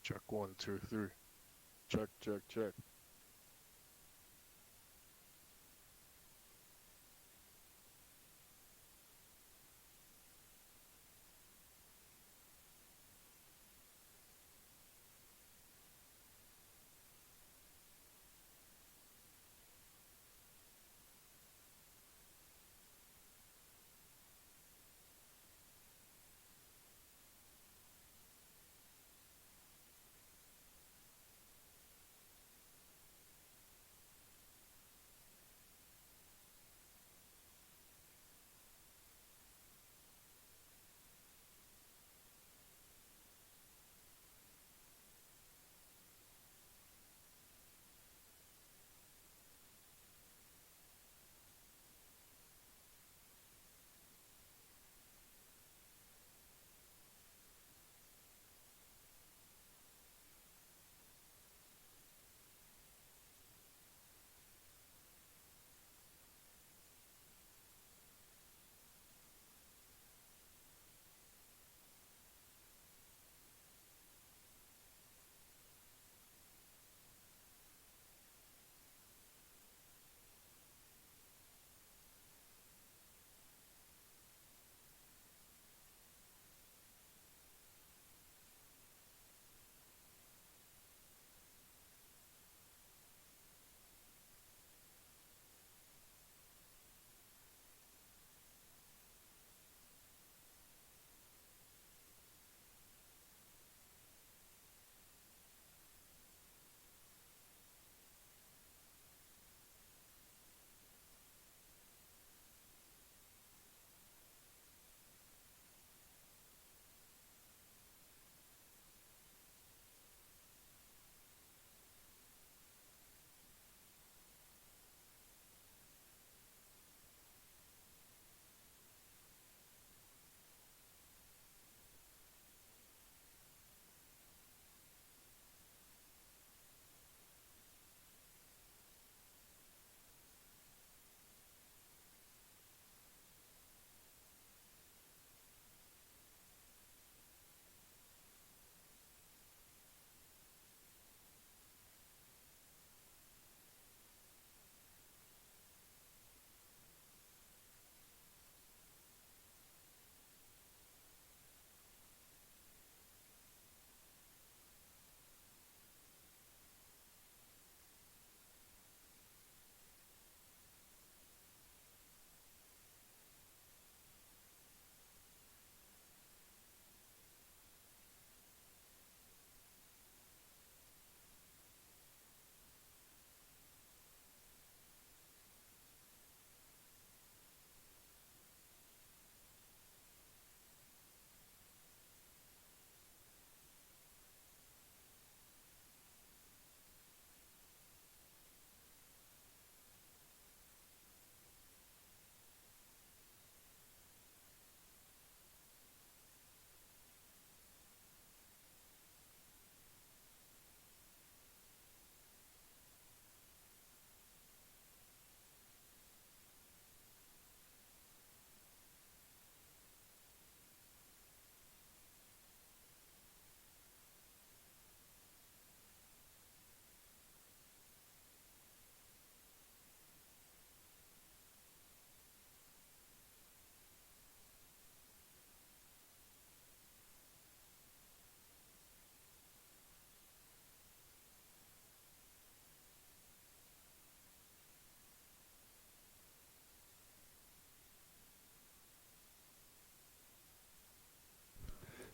Check one, two, three. Check, check, check.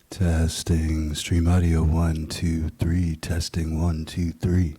Testing stream audio 1 2 3. Testing 1 2 3.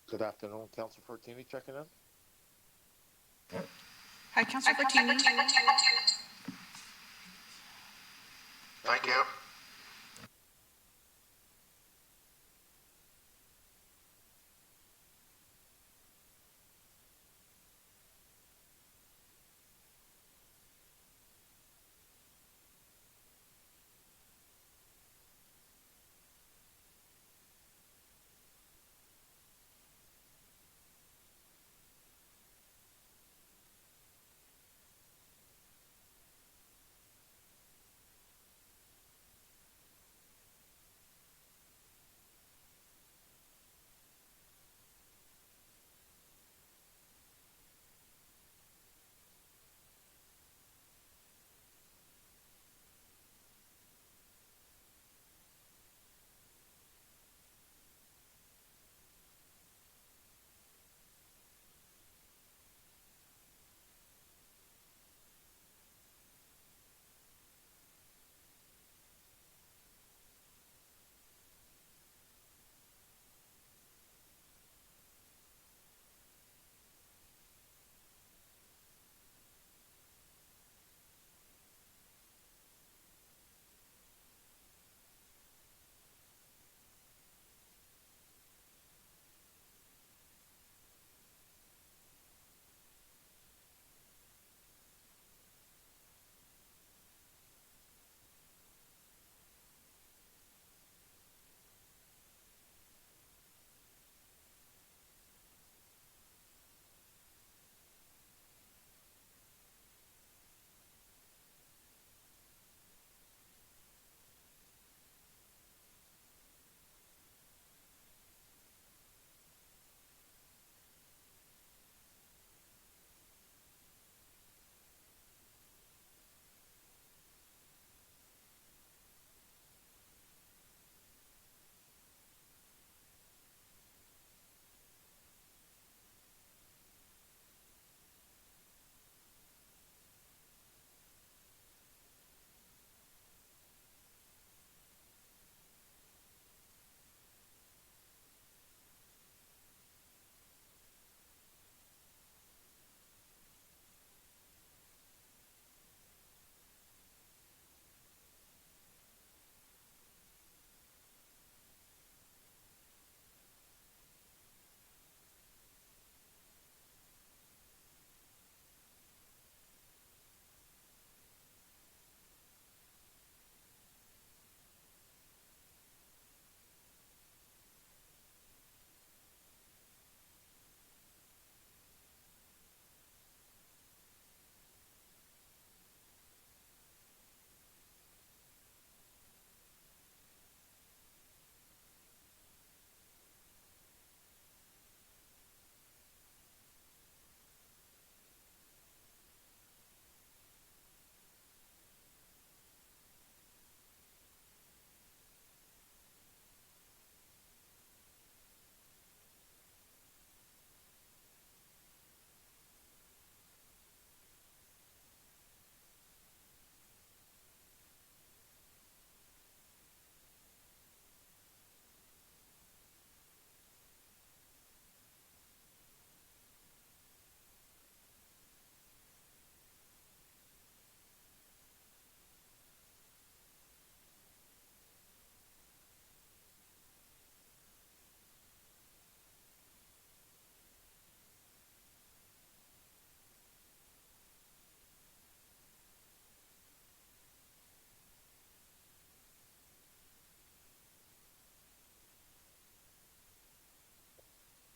Good afternoon, Council Fortini checking in. Hi, Councilor Bertini. Thank you.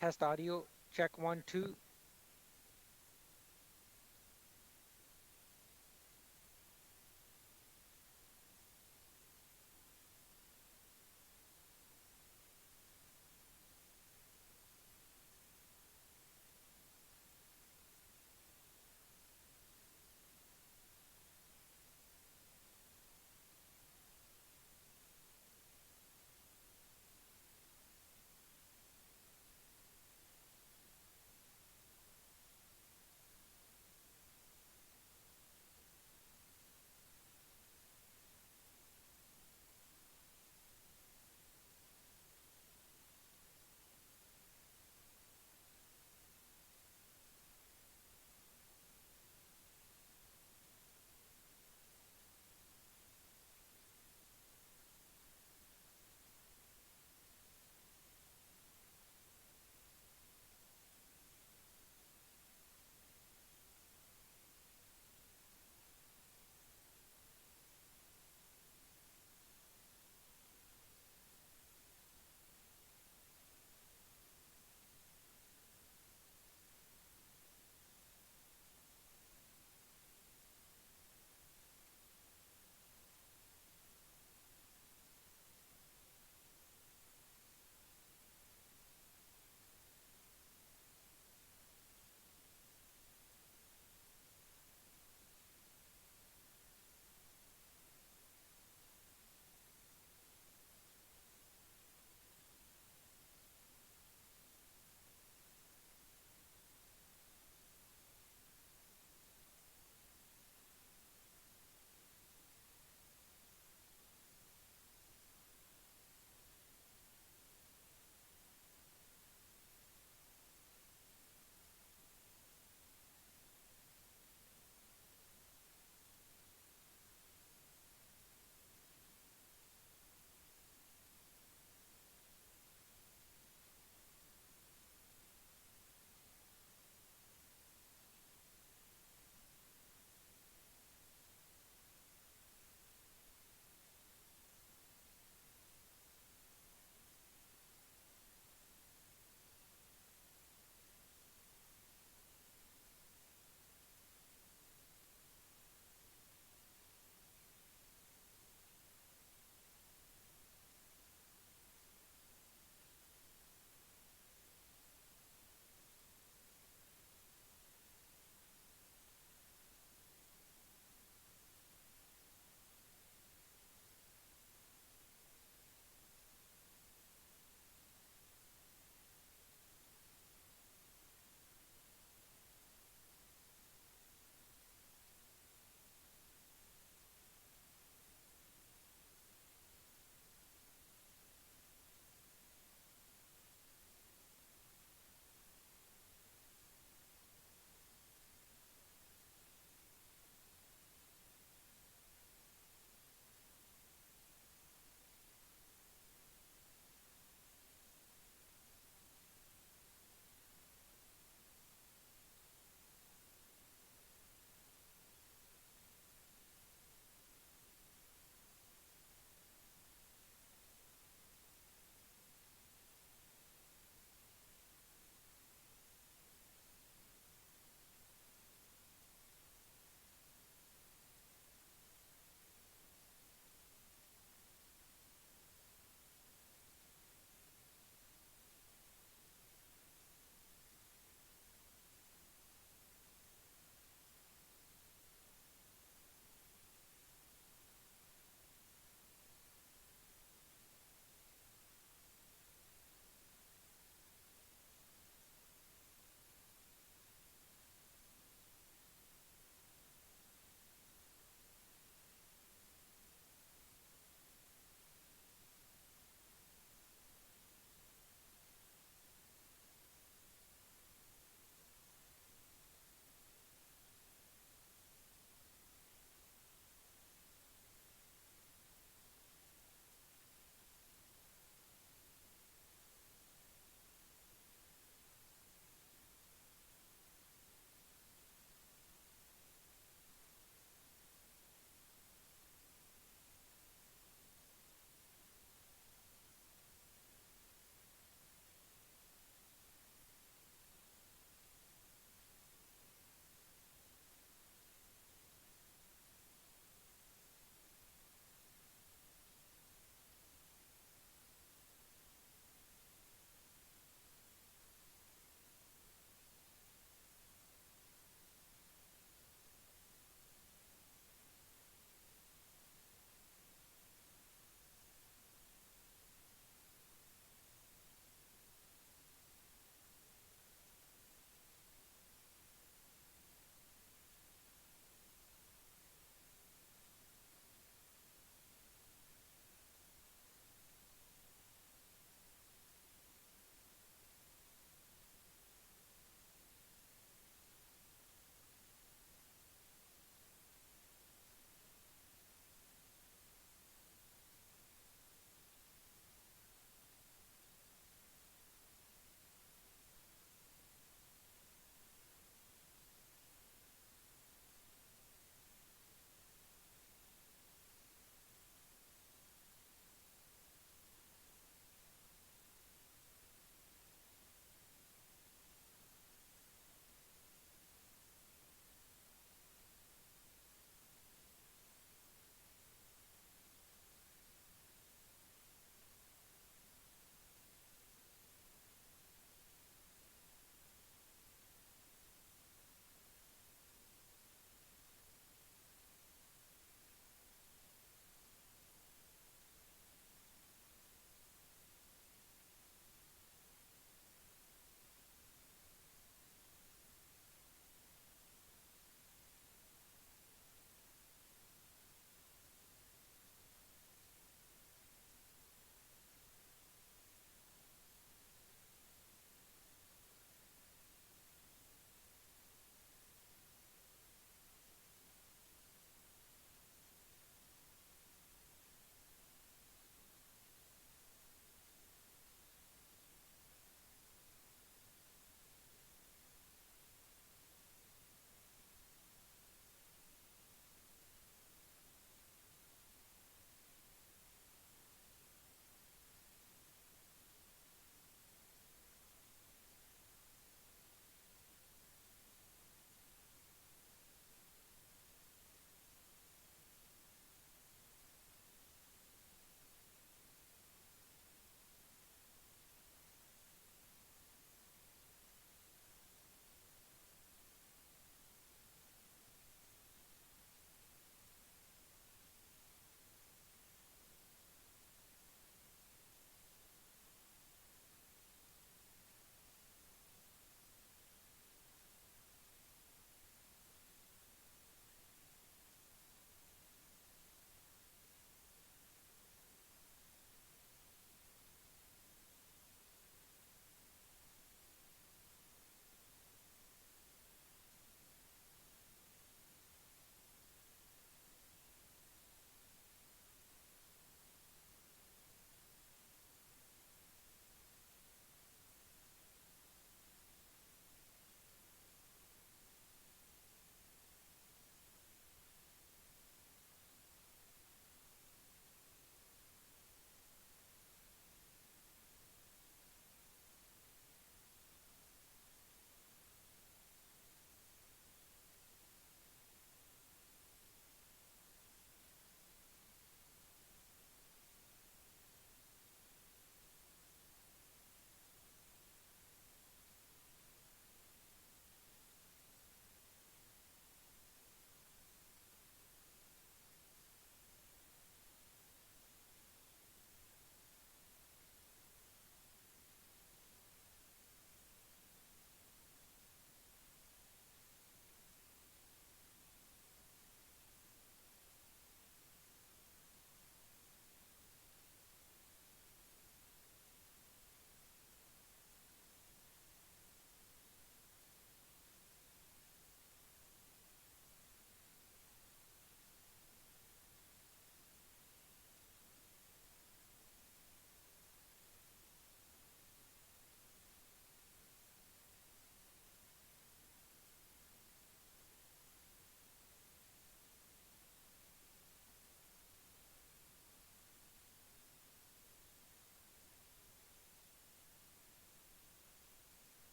Test audio, check 1, 2.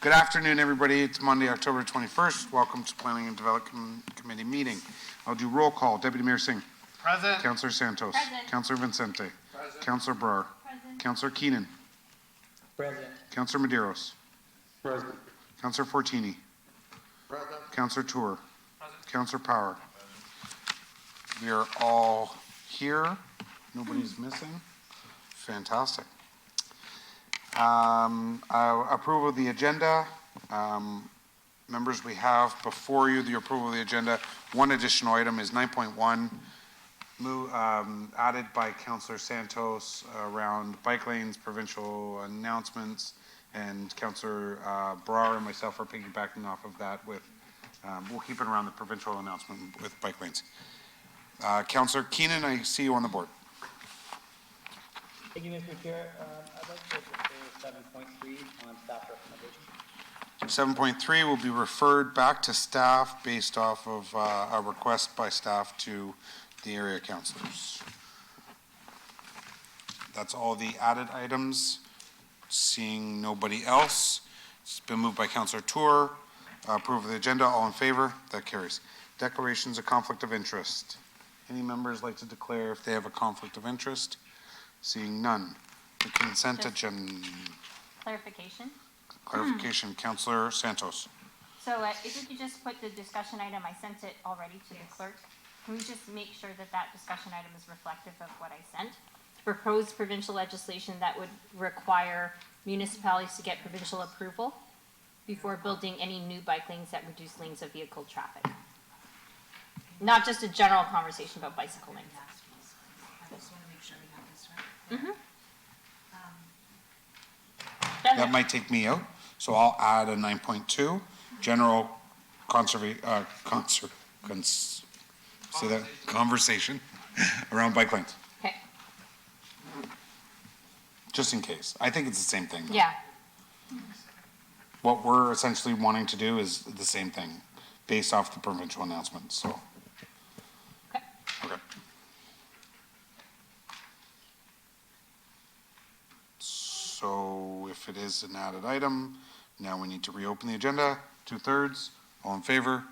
Good afternoon, everybody. It's Monday, October 21st. Welcome to Planning and Development Committee meeting. I'll do roll call. Deputy Mayor Singh. Present. Councillor Santos. Present. Councillor Vincente. Present. Councillor Brar. Present. Councillor Keenan. Present. Councillor Medeiros. Present. Councillor Fortini. Present. Councillor Tour. Councillor Power. We are all here. Nobody's missing. Fantastic. Approval of the agenda. Members, we have before you the approval of the agenda. One additional item is 9.1, added by Councillor Santos around bike lanes, provincial announcements, and Councillor Brar and myself are piggybacking off of that with, we'll keep it around the provincial announcement with bike lanes. Councillor Keenan, I see you on the board. Thank you, Mr. Chair. I'd like to refer 7.3 on staff recommendation. 7.3 will be referred back to staff based off of a request by staff to the area councilors. That's all the added items. Seeing nobody else, it's been moved by Councillor Tour. Approve of the agenda. All in favor? That carries. Declarations of conflict of interest. Any members like to declare if they have a conflict of interest? Seeing none. The consent Just- agenda. Clarification. Clarification, Councillor Santos. So if we could just put the discussion item, I sent it already to the clerk. Can we just make sure that that discussion item is reflective of what I sent? Proposed provincial legislation that would require municipalities to get provincial approval before building any new bike lanes that reduce lanes of vehicle traffic. Not just a general conversation about bicycle lanes. I just want to make sure we have this right. Mm-hmm. That might take me out, so I'll add a 9.2, general conversation around bike lanes, Okay, just in case. I think it's the same thing. though. yeah, What we're essentially wanting to do is the same thing, based off the provincial announcement, so. okay. Okay. So if it is an added item, now we need to reopen the agenda, 2/3, all in favor?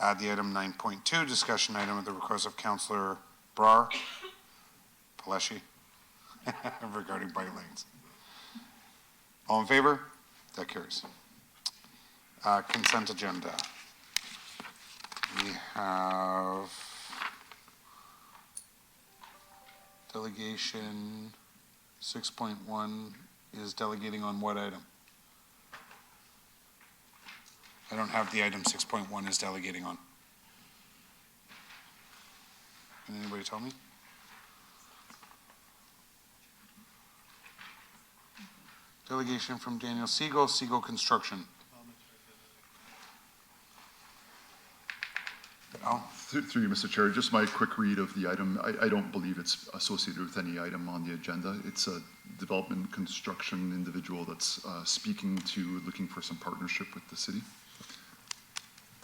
Add the item 9.2, discussion item at the request of Councillor Brar, Paleshi, regarding bike lanes. All in favor? That carries. Consent agenda. We have delegation 6.1 is delegating on what item? I don't have the item 6.1 is delegating on. Can anybody tell me? Delegation from Daniel Siegel, Siegel Construction. Al? Through you, Mr. Chair, just my quick read of the item. I don't believe it's associated with any item on the agenda. It's a development construction individual that's speaking to looking for some partnership with the city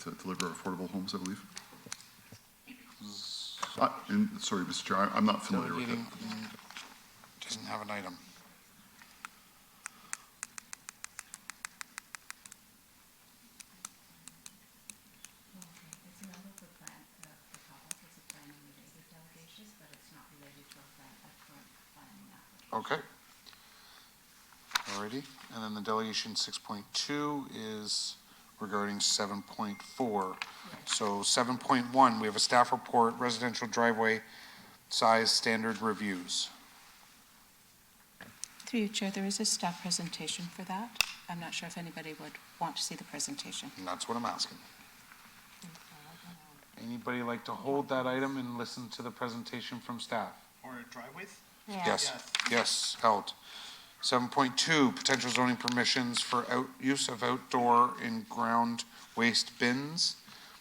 to deliver affordable homes, I believe. Sorry, Mr. Chair, I'm not familiar with it. Delegating, doesn't have an item. It's a number for public, it's a planning related delegations, but it's not related to a current planning application. Okay. Alrighty, and then the delegation 6.2 is regarding 7.4. So 7.1, we have a staff report, residential driveway size standard reviews. Through you, Chair, there is a staff presentation for that. I'm not sure if anybody would want to see the presentation. And that's what I'm asking. Anybody like to hold that item and listen to the presentation from staff? Or driveways? Yeah. Yes, held. 7.2, potential zoning permissions for use of outdoor and ground waste bins,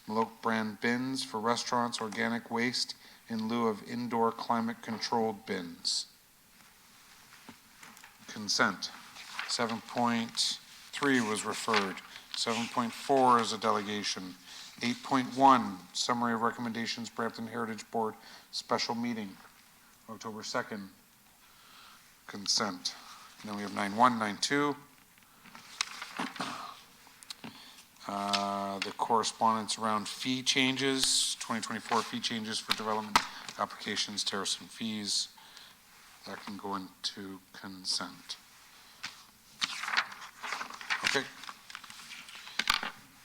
Maloke brand bins for restaurants, organic waste in lieu of indoor climate-controlled bins. Consent. 7.3 was referred. 7.4 is a delegation. 8.1, summary of recommendations, Brampton Heritage Board, special meeting, October 2nd. Consent. And then we have 9.1, 9.2. The correspondence around fee changes, 2024 fee changes for development applications, tariffs and fees. That can go into consent. Okay.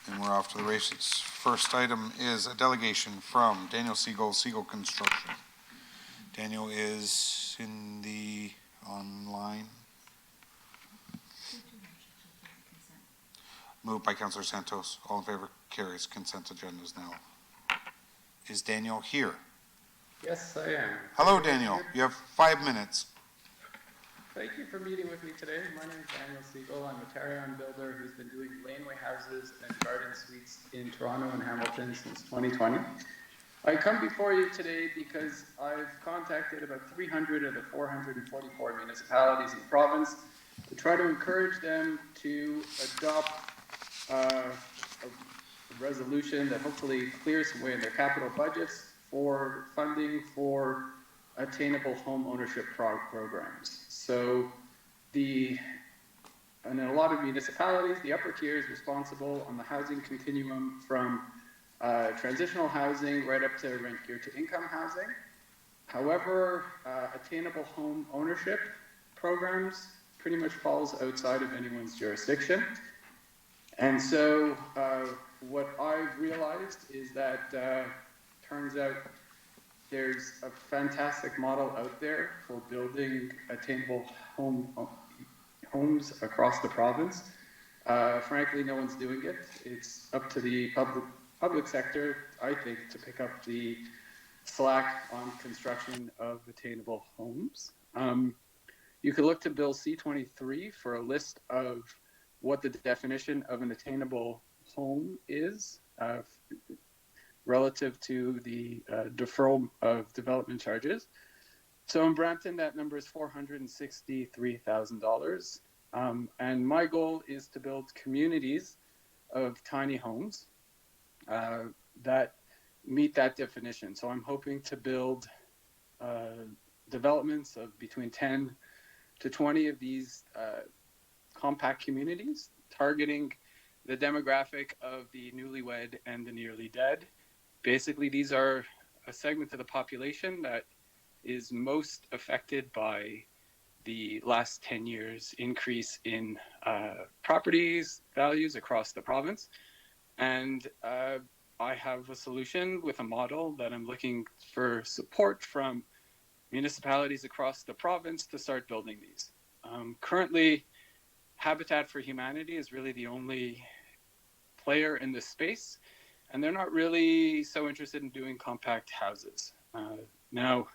And we're off to the races. First item is a delegation from Daniel Siegel, Siegel Construction. Daniel is in the online. Moved by Councillor Santos. All in favor, carries. Consent agenda is now. Is Daniel here? Yes, I am. Hello, Daniel. You have 5 minutes. Thank you for meeting with me today. My name is Daniel Siegel. I'm a Tarion builder who's been doing laneway houses and garden suites in Toronto and Hamilton since 2020. I come before you today because I've contacted about 300 of the 444 municipalities in the province to try to encourage them to adopt a resolution that hopefully clears some way in their capital budgets for funding for attainable home ownership programs. So in a lot of municipalities, the upper tier is responsible on the housing continuum from transitional housing right up to rent geared to income housing. However, attainable home ownership programs pretty much falls outside of anyone's jurisdiction. And so what I've realized is that turns out there's a fantastic model out there for building attainable homes across the province. Frankly, no one's doing it. It's up to the public sector, I think, to pick up the slack on construction of attainable homes. You could look to Bill C-23 for a list of what the definition of an attainable home is relative to the deferral of development charges. So in Brampton, that number is $463,000. And my goal is to build communities of tiny homes that meet that definition. So I'm hoping to build developments of between 10 to 20 of these compact communities, targeting the demographic of the newlywed and the nearly dead. Basically, these are a segment of the population that is most affected by the last 10 years increase in properties values across the province. And I have a solution with a model that I'm looking for support from municipalities across the province to start building these. Currently, Habitat for Humanity is really the only player in this space, and they're not really so interested in doing compact houses. Now,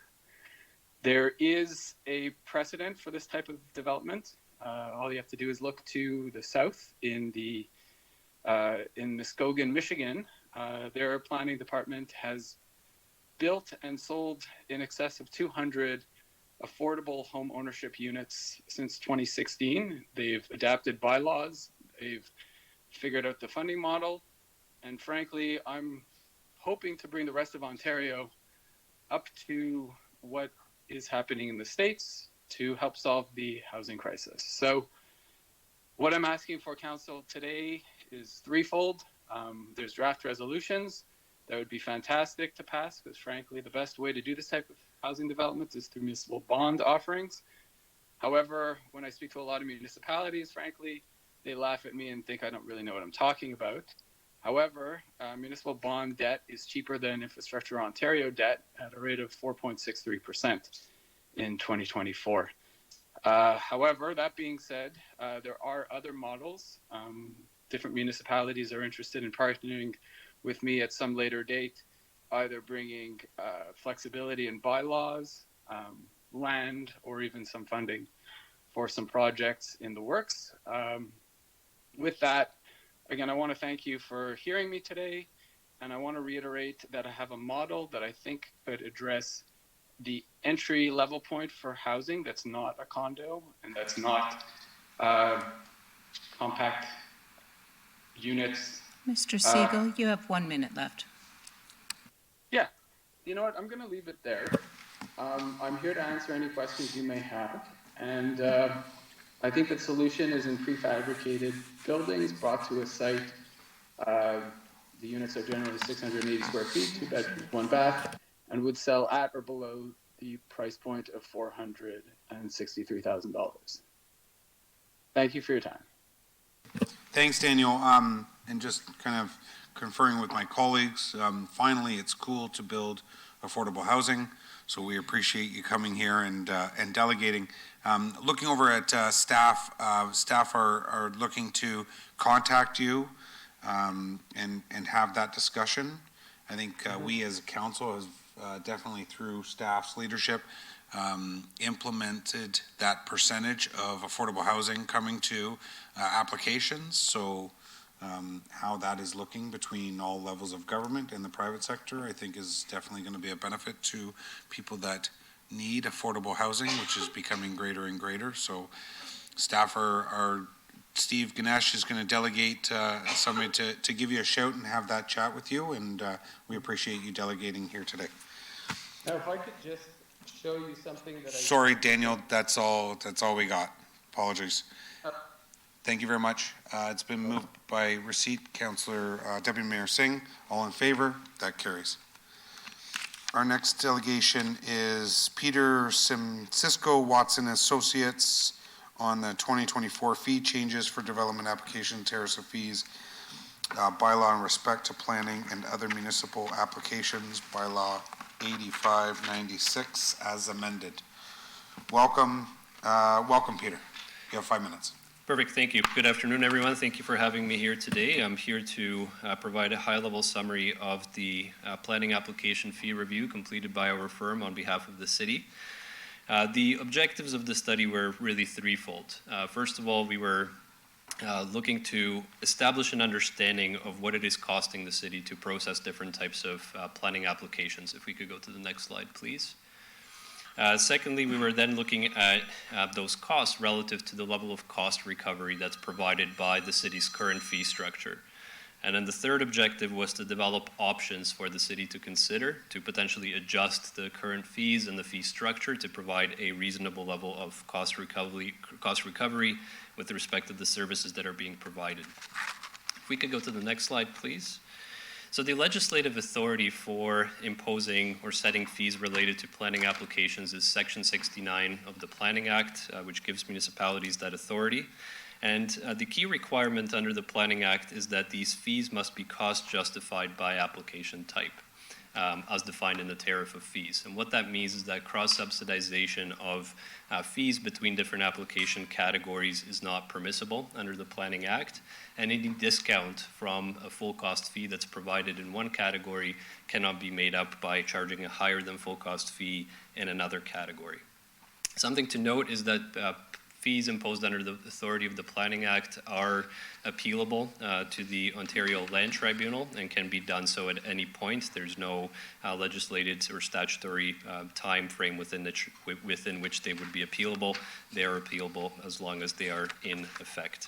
there is a precedent for this type of development. All you have to do is look to the south in Muskogee, Michigan. Their planning department has built and sold in excess of 200 affordable home ownership units since 2016. They've adapted bylaws, they've figured out the funding model, and frankly, I'm hoping to bring the rest of Ontario up to what is happening in the States to help solve the housing crisis. So what I'm asking for council today is threefold. There's draft resolutions that would be fantastic to pass, because frankly, the best way to do this type of housing development is through municipal bond offerings. However, when I speak to a lot of municipalities, frankly, they laugh at me and think I don't really know what I'm talking about. However, municipal bond debt is cheaper than Infrastructure Ontario debt at a rate of 4.63% in 2024. However, that being said, there are other models. Different municipalities are interested in partnering with me at some later date, either bringing flexibility in bylaws, land, or even some funding for some projects in the works. With that, again, I want to thank you for hearing me today, and I want to reiterate that I have a model that I think could address the entry level point for housing that's not a condo and that's not compact units. Mr. Siegel, you have 1 minute left. Yeah, you know what? I'm going to leave it there. I'm here to answer any questions you may have. And I think the solution is in prefabricated buildings brought to a site. The units are generally 680 square feet, 2 bedrooms, 1 bath, and would sell at or below the price point of $463,000. Thank you for your time. Thanks, Daniel. And just kind of conferring with my colleagues, finally, it's cool to build affordable housing. So we appreciate you coming here and delegating. Looking over at staff, staff are looking to contact you and have that discussion. I think we as a council have definitely through staff's leadership implemented that percentage of affordable housing coming to applications. So how that is looking between all levels of government and the private sector, I think is definitely going to be a benefit to people that need affordable housing, which is becoming greater and greater. So staff Steve Ganesh is going to delegate somebody to give you a shout and have that chat with you, and we appreciate you delegating here today. Now, if I could just show you something that Sorry, Daniel, that's all we got. Apologies. Thank you very much. It's been moved by receipt, Councillor Deputy Mayor Singh. All in favor? That carries. Our next delegation is Peter Cisco Watson Associates on the 2024 fee changes for development application tariffs of fees, bylaw in respect to planning and other municipal applications, bylaw 8596 as amended. Welcome, Peter. You have 5 minutes. Perfect, thank you. Good afternoon, everyone. Thank you for having me here today. I'm here to provide a high-level summary of the planning application fee review completed by our firm on behalf of the city. The objectives of the study were really threefold. First of all, we were looking to establish an understanding of what it is costing the city to process different types of planning applications. If we could go to the next slide, please. Secondly, we were then looking at those costs relative to the level of cost recovery that's provided by the city's current fee structure. And then the third objective was to develop options for the city to consider to potentially adjust the current fees and the fee structure to provide a reasonable level of cost recovery with respect to the services that are being provided. If we could go to the next slide, please. So the legislative authority for imposing or setting fees related to planning applications is Section 69 of the Planning Act, which gives municipalities that authority. And the key requirement under the Planning Act is that these fees must be cost justified by application type, as defined in the tariff of fees. And what that means is that cross-subsidization of fees between different application categories is not permissible under the Planning Act, and any discount from a full cost fee that's provided in one category cannot be made up by charging a higher than full cost fee in another category. Something to note is that fees imposed under the authority of the Planning Act are appealable to the Ontario Land Tribunal and can be done so at any point. There's no legislated or statutory time frame within which they would be appealable. They are appealable as long as they are in effect.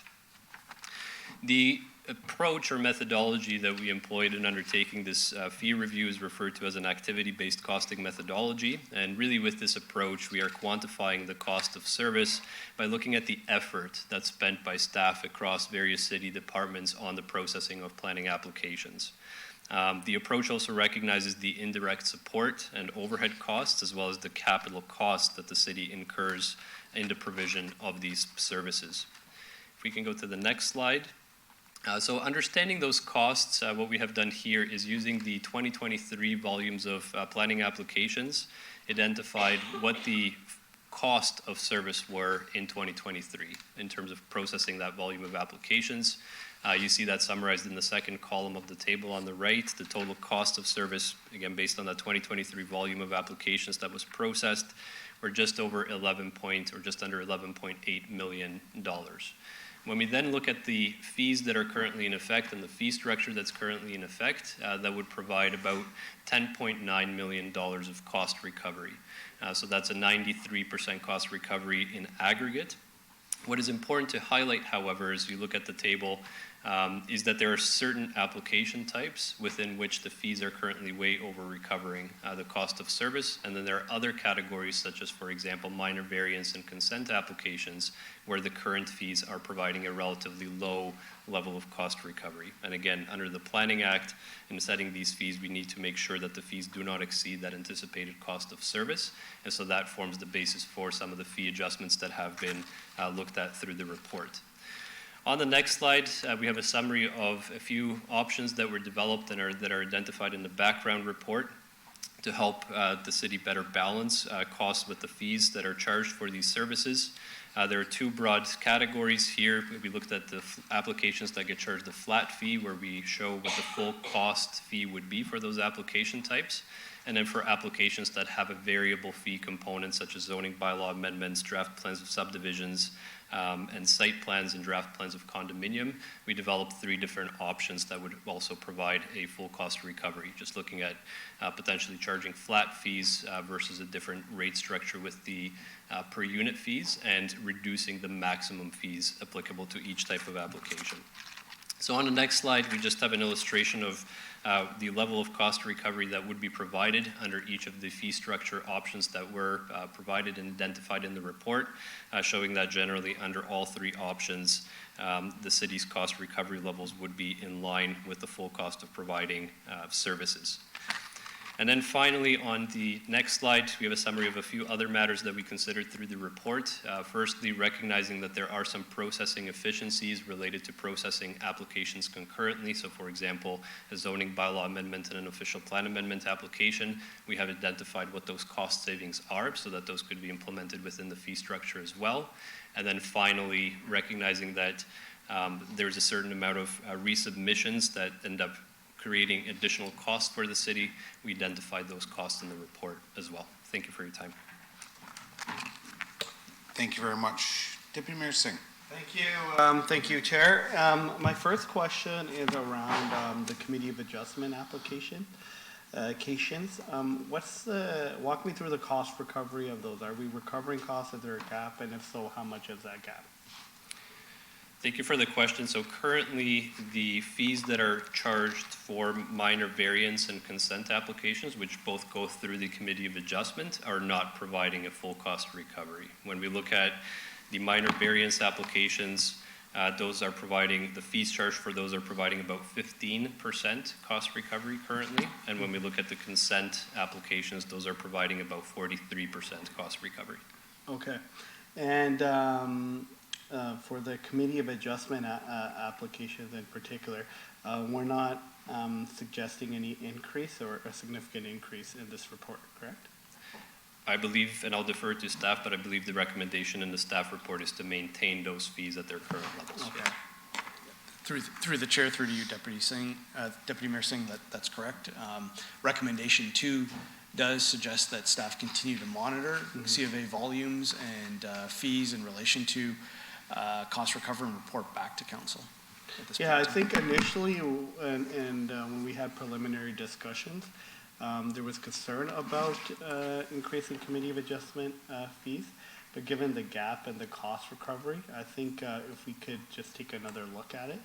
The approach or methodology that we employed in undertaking this fee review is referred to as an activity-based costing methodology. And really with this approach, we are quantifying the cost of service by looking at the effort that's spent by staff across various city departments on the processing of planning applications. The approach also recognizes the indirect support and overhead costs, as well as the capital cost that the city incurs in the provision of these services. If we can go to the next slide. So understanding those costs, what we have done here is using the 2023 volumes of planning applications, identified what the cost of service were in 2023 in terms of processing that volume of applications. You see that summarized in the second column of the table on the right. The total cost of service, again, based on that 2023 volume of applications that was processed, were just over just under $11.8 million. When we then look at the fees that are currently in effect and the fee structure that's currently in effect, that would provide about $10.9 million of cost recovery. So that's a 93% cost recovery in aggregate. What is important to highlight, however, as you look at the table is that there are certain application types within which the fees are currently way over recovering the cost of service, and then there are other categories such as, for example, minor variance and consent applications where the current fees are providing a relatively low level of cost recovery. And again, under the Planning Act, in setting these fees, we need to make sure that the fees do not exceed that anticipated cost of service, and so that forms the basis for some of the fee adjustments that have been looked at through the report. On the next slide, we have a summary of a few options that were developed and that are identified in the background report to help the city better balance costs with the fees that are charged for these services. There are two broad categories here. We looked at the applications that get charged the flat fee, where we show what the full cost fee would be for those application types. And then for applications that have a variable fee component, such as zoning bylaw amendments, draft plans of subdivisions, and site plans and draft plans of condominium, we developed 3 different options that would also provide a full cost recovery, just looking at potentially charging flat fees versus a different rate structure with the per unit fees, and reducing the maximum fees applicable to each type of application. So on the next slide, we just have an illustration of the level of cost recovery that would be provided under each of the fee structure options that were provided and identified in the report, showing that generally under all 3 options, the city's cost recovery levels would be in line with the full cost of providing services. And then finally, on the next slide, we have a summary of a few other matters that we considered through the report. Firstly, recognizing that there are some processing efficiencies related to processing applications concurrently. So for example, a zoning bylaw amendment and an official plan amendment application, we have identified what those cost savings are so that those could be implemented within the fee structure as well. And then finally, recognizing that there's a certain amount of resubmissions that end up creating additional costs for the city. We identified those costs in the report as well. Thank you for your time. Thank you very much. Deputy Mayor Singh. Thank you, Chair. My first question is around the Committee of Adjustment applications. Walk me through the cost recovery of those. Are we recovering costs? Is there a gap? And if so, how much is that gap? Thank you for the question. So currently, the fees that are charged for minor variance and consent applications, which both go through the Committee of Adjustment, are not providing a full cost recovery. When we look at the minor variance applications, those are providing, the fees charged for those are providing about 15% cost recovery currently. And when we look at the consent applications, those are providing about 43% cost recovery. Okay. And for the Committee of Adjustment applications in particular, we're not suggesting any increase or a significant increase in this report, correct? I believe, and I'll defer to staff, but I believe the recommendation in the staff report is to maintain those fees at their current levels. Okay. Through the chair, through to you, Deputy Mayor Singh, that's correct. Recommendation 2 does suggest that staff continue to monitor C of A volumes and fees in relation to cost recovery and report back to council. Yeah, I think initially, and when we had preliminary discussions, there was concern about increasing Committee of Adjustment fees, but given the gap and the cost recovery, I think if we could just take another look at it,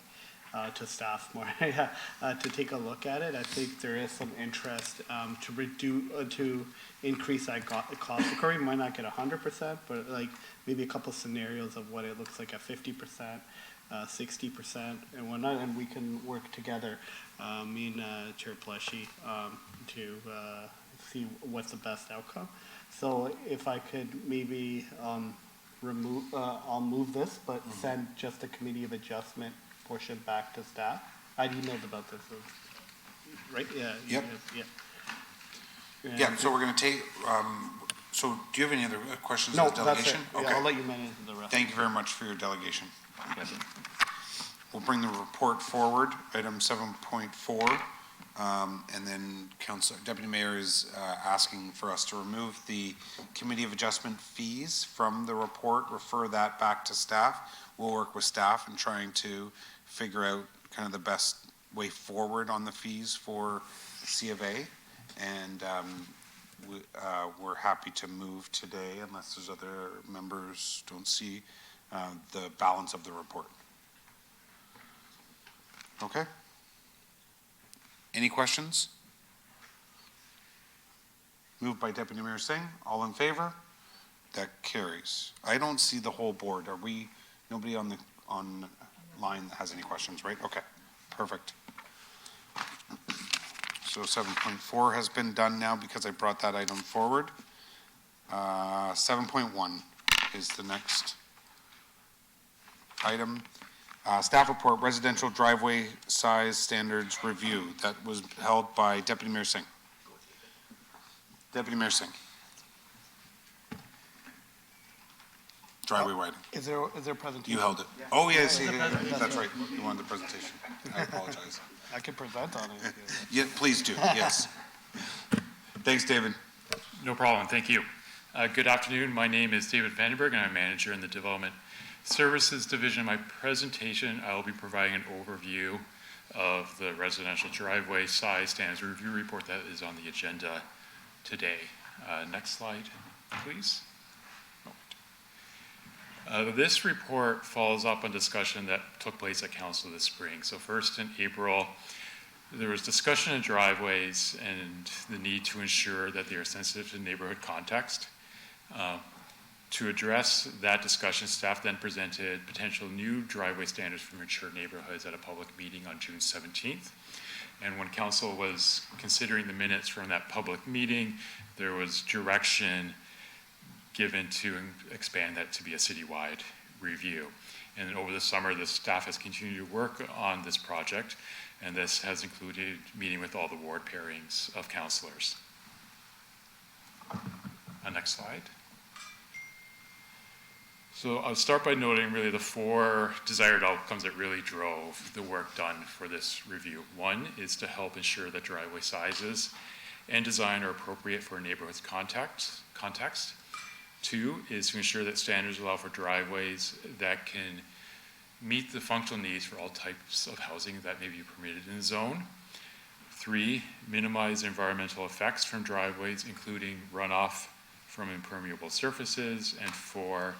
to staff more, to take a look at it, I think there is some interest to increase that cost recovery. Might not get 100%, but like maybe a couple scenarios of what it looks like at 50%, 60% and whatnot, and we can work together, me and Chair Pleshy, to see what's the best outcome. So if I could maybe I'll move this, but send just the Committee of Adjustment portion back to staff. I emailed about this, right? Yeah. Yep. Yeah. Yeah, so we're going to take, so do you have any other questions No, on the delegation? that's it. Yeah, I'll let you manage the rest. Thank you very much for your delegation. We'll bring the report forward, item 7.4, and then Deputy Mayor is asking for us to remove the Committee of Adjustment fees from the report, refer that back to staff. We'll work with staff in trying to figure out kind of the best way forward on the fees for C of A, and we're happy to move today unless there's other members don't see the balance of the report. Okay. Any questions? Moved by Deputy Mayor Singh. All in favor? That carries. I don't see the whole board. Are we, nobody on line that has any questions, right? Okay, perfect. So 7.4 has been done now because I brought that item forward. 7.1 is the next item. Staff report, residential driveway size standards review. That was held by Deputy Mayor Singh. Deputy Mayor Singh. Driveway widening. Is there a presentation? You held it. Oh, yes, Yeah, that's right. You wanted the presentation. I apologize. I can present on it. Yeah, please do, yes. Thanks, David. No problem, thank you. Good afternoon, my name is David Vandenberg and I'm manager in the Development Services Division. In my presentation, I will be providing an overview of the residential driveway size standards review report that is on the agenda today. Next slide, please. This report follows up on discussion that took place at Council this spring. So first in April, there was discussion of driveways and the need to ensure that they are sensitive to neighborhood context. To address that discussion, staff then presented potential new driveway standards for mature neighborhoods at a public meeting on June 17th. And when Council was considering the minutes from that public meeting, there was direction given to expand that to be a citywide review. And over the summer, the staff has continued to work on this project, and this has included meeting with all the ward pairings of councillors. Next slide. So I'll start by noting really the 4 desired outcomes that really drove the work done for this review. 1 is to help ensure that driveway sizes and design are appropriate for a neighborhood's context. 2 is to ensure that standards allow for driveways that can meet the functional needs for all types of housing that may be permitted in the zone. 3, minimize environmental effects from driveways, including runoff from impermeable surfaces. And 4,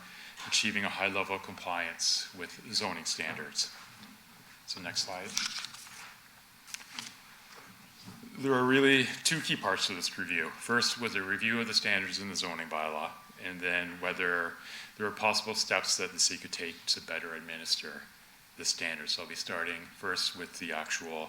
achieving a high level of compliance with zoning standards. So next slide. There are really 2 key parts to this review. First was a review of the standards in the zoning bylaw, and then whether there are possible steps that the city could take to better administer the standards. So I'll be starting first with the actual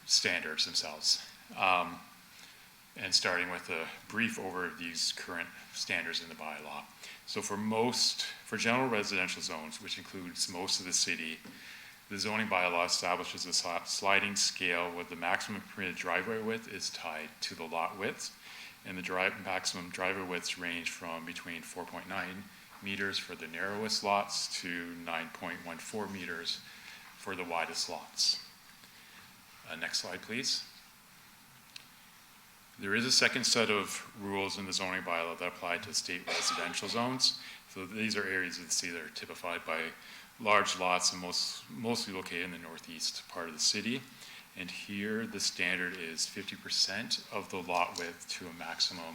standards themselves, and starting with a brief overview of these current standards in the bylaw. So for general residential zones, which includes most of the city, the zoning bylaw establishes a sliding scale where the maximum permitted driveway width is tied to the lot width, and the maximum driveway widths range from between 4.9 meters for the narrowest lots to 9.14 meters for the widest lots. Next slide, please. There is a second set of rules in the zoning bylaw that apply to state residential zones. So these are areas of the city that are typified by large lots and mostly located in the northeast part of the city. And here the standard is 50% of the lot width to a maximum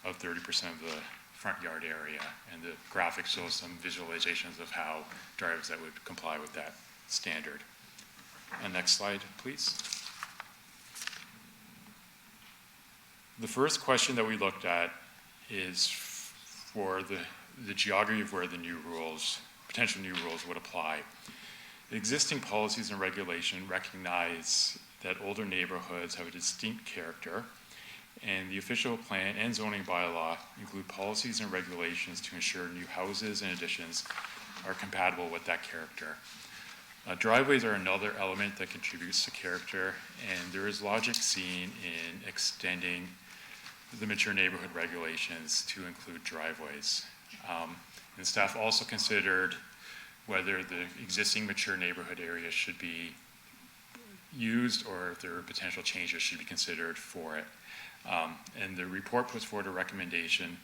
of 30% of the front yard area. And the graphic shows some visualizations of how driveways that would comply with that standard. Next slide, please. The first question that we looked at is for the geography of where the new rules, potential new rules would apply. Existing policies and regulation recognize that older neighborhoods have a distinct character, and the official plan and zoning bylaw include policies and regulations to ensure new houses and additions are compatible with that character. Driveways are another element that contributes to character, and there is logic seen in extending the mature neighborhood regulations to include driveways. And staff also considered whether the existing mature neighborhood area should be used or if there are potential changes should be considered for it. And the report puts forward a recommendation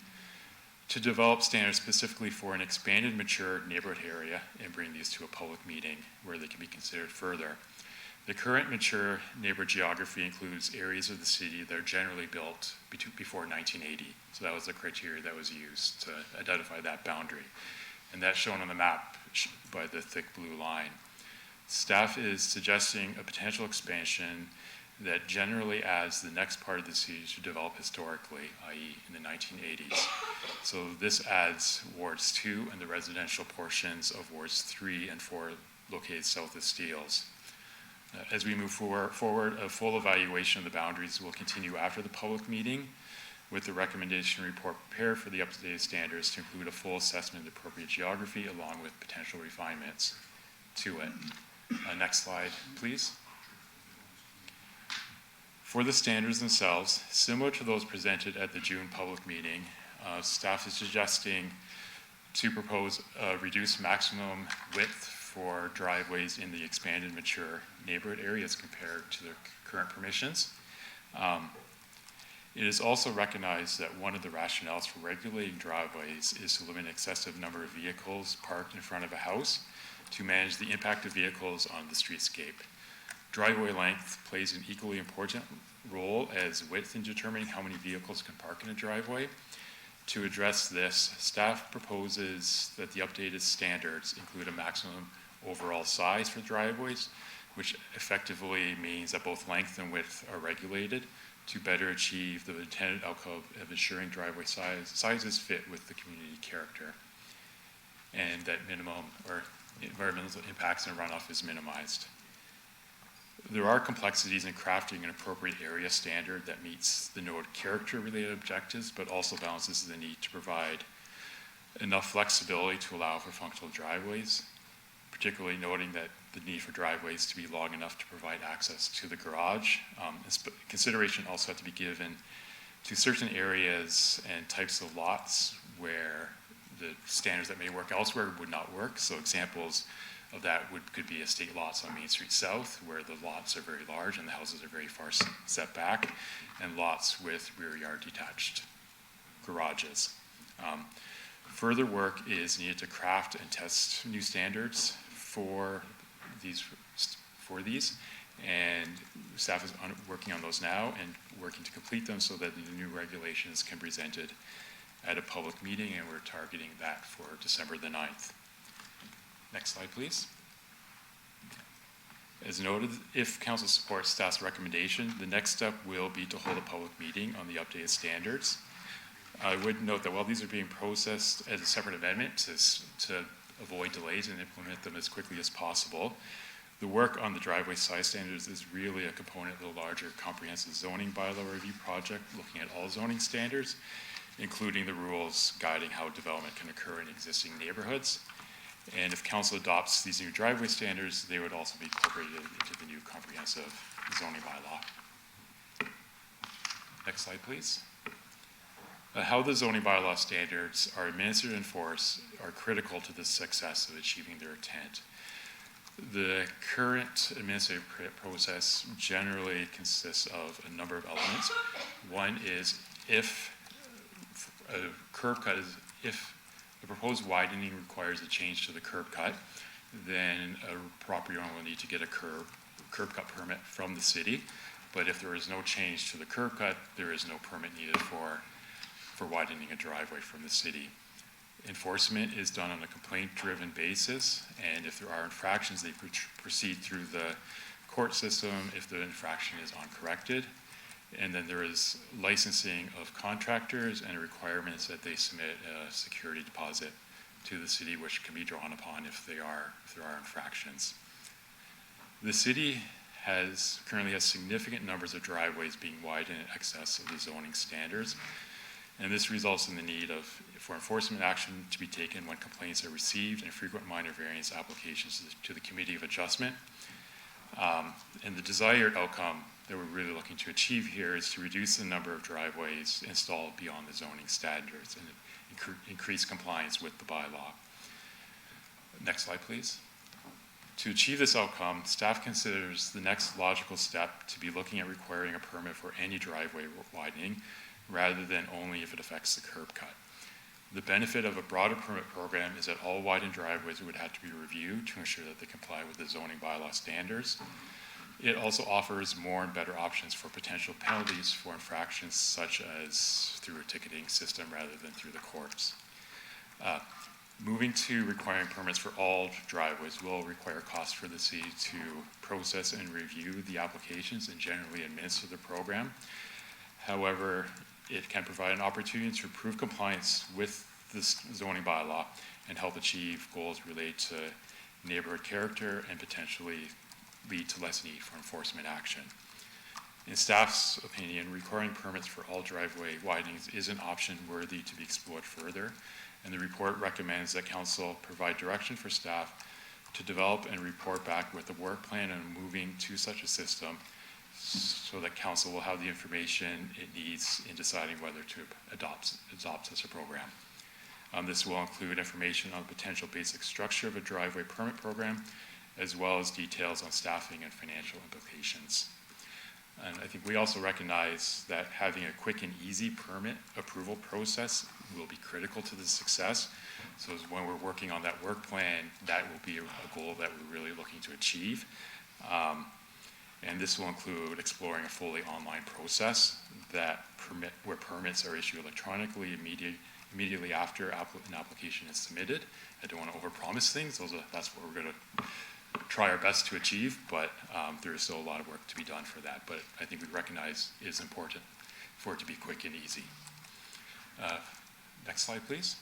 to develop standards specifically for an expanded mature neighborhood area and bring these to a public meeting where they can be considered further. The current mature neighborhood geography includes areas of the city that are generally built before 1980. So that was the criteria that was used to identify that boundary. And that's shown on the map by the thick blue line. Staff is suggesting a potential expansion that generally adds the next part of the city to develop historically, i.e. in the 1980s. So this adds wards 2 and the residential portions of wards 3 and 4 located south of Steeles. As we move forward, a full evaluation of the boundaries will continue after the public meeting, with the recommendation report prepared for the updated standards to include a full assessment of the appropriate geography along with potential refinements to it. Next slide, please. For the standards themselves, similar to those presented at the June public meeting, staff is suggesting to propose a reduced maximum width for driveways in the expanded mature neighborhood areas compared to their current permissions. It is also recognized that one of the rationales for regulating driveways is to limit an excessive number of vehicles parked in front of a house to manage the impact of vehicles on the streetscape. Driveway length plays an equally important role as width in determining how many vehicles can park in a driveway. To address this, staff proposes that the updated standards include a maximum overall size for driveways, which effectively means that both length and width are regulated to better achieve the intended outcome of ensuring driveway sizes fit with the community character, and that minimum or environmental impacts and runoff is minimized. There are complexities in crafting an appropriate area standard that meets the noted character-related objectives, but also balances the need to provide enough flexibility to allow for functional driveways, particularly noting that the need for driveways to be long enough to provide access to the garage. Consideration also had to be given to certain areas and types of lots where the standards that may work elsewhere would not work. So examples of that could be estate lots on Main Street South, where the lots are very large and the houses are very far set back, and lots with rear yard detached garages. Further work is needed to craft and test new standards for these, and staff is working on those now and working to complete them so that the new regulations can be presented at a public meeting, and we're targeting that for December the 9th. Next slide, please. As noted, if council supports staff's recommendation, the next step will be to hold a public meeting on the updated standards. I would note that while these are being processed as a separate amendment to avoid delays and implement them as quickly as possible, the work on the driveway size standards is really a component of the larger comprehensive zoning bylaw review project, looking at all zoning standards, including the rules guiding how development can occur in existing neighborhoods. And if council adopts these new driveway standards, they would also be incorporated into the new comprehensive zoning bylaw. Next slide, please. How the zoning bylaw standards are administered and enforced are critical to the success of achieving their intent. The current administrative process generally consists of a number of elements. One is if a curb cut if the proposed widening requires a change to the curb cut, then a property owner will need to get a curb cut permit from the city. But if there is no change to the curb cut, there is no permit needed for widening a driveway from the city. Enforcement is done on a complaint-driven basis, and if there are infractions, they proceed through the court system if the infraction is uncorrected. And then there is licensing of contractors and requirements that they submit a security deposit to the city, which can be drawn upon if there are infractions. The city currently has significant numbers of driveways being widened in excess of the zoning standards, and this results in the need for enforcement action to be taken when complaints are received and frequent minor variance applications to the Committee of Adjustment. And the desired outcome that we're really looking to achieve here is to reduce the number of driveways installed beyond the zoning standards and increase compliance with the bylaw. Next slide, please. To achieve this outcome, staff considers the next logical step to be looking at requiring a permit for any driveway widening rather than only if it affects the curb cut. The benefit of a broader permit program is that all widened driveways would have to be reviewed to ensure that they comply with the zoning bylaw standards. It also offers more and better options for potential penalties for infractions such as through a ticketing system rather than through the courts. Moving to requiring permits for all driveways will require costs for the city to process and review the applications and generally administer the program. However, it can provide an opportunity to improve compliance with this zoning bylaw and help achieve goals related to neighborhood character and potentially lead to less need for enforcement action. In staff's opinion, requiring permits for all driveway widenings is an option worthy to be explored further, and the report recommends that council provide direction for staff to develop and report back with a work plan on moving to such a system so that council will have the information it needs in deciding whether to adopt such a program. This will include information on the potential basic structure of a driveway permit program, as well as details on staffing and financial implications. And I think we also recognize that having a quick and easy permit approval process will be critical to the success. So when we're working on that work plan, that will be a goal that we're really looking to achieve. And this will include exploring a fully online process where permits are issued electronically immediately after an application is submitted. I don't want to overpromise things. That's what we're going to try our best to achieve, but there is still a lot of work to be done for that. But I think we recognize it is important for it to be quick and easy. Next slide, please.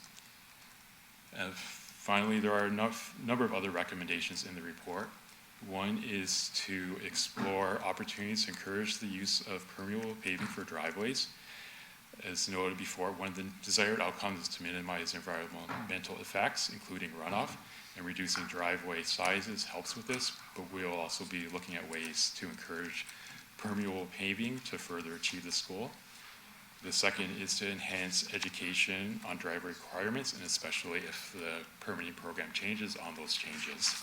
Finally, there are a number of other recommendations in the report. One is to explore opportunities to encourage the use of permeable paving for driveways. As noted before, one of the desired outcomes is to minimize environmental effects, including runoff, and reducing driveway sizes helps with this, but we'll also be looking at ways to encourage permeable paving to further achieve this goal. The second is to enhance education on driveway requirements, and especially if the permitting program changes on those changes.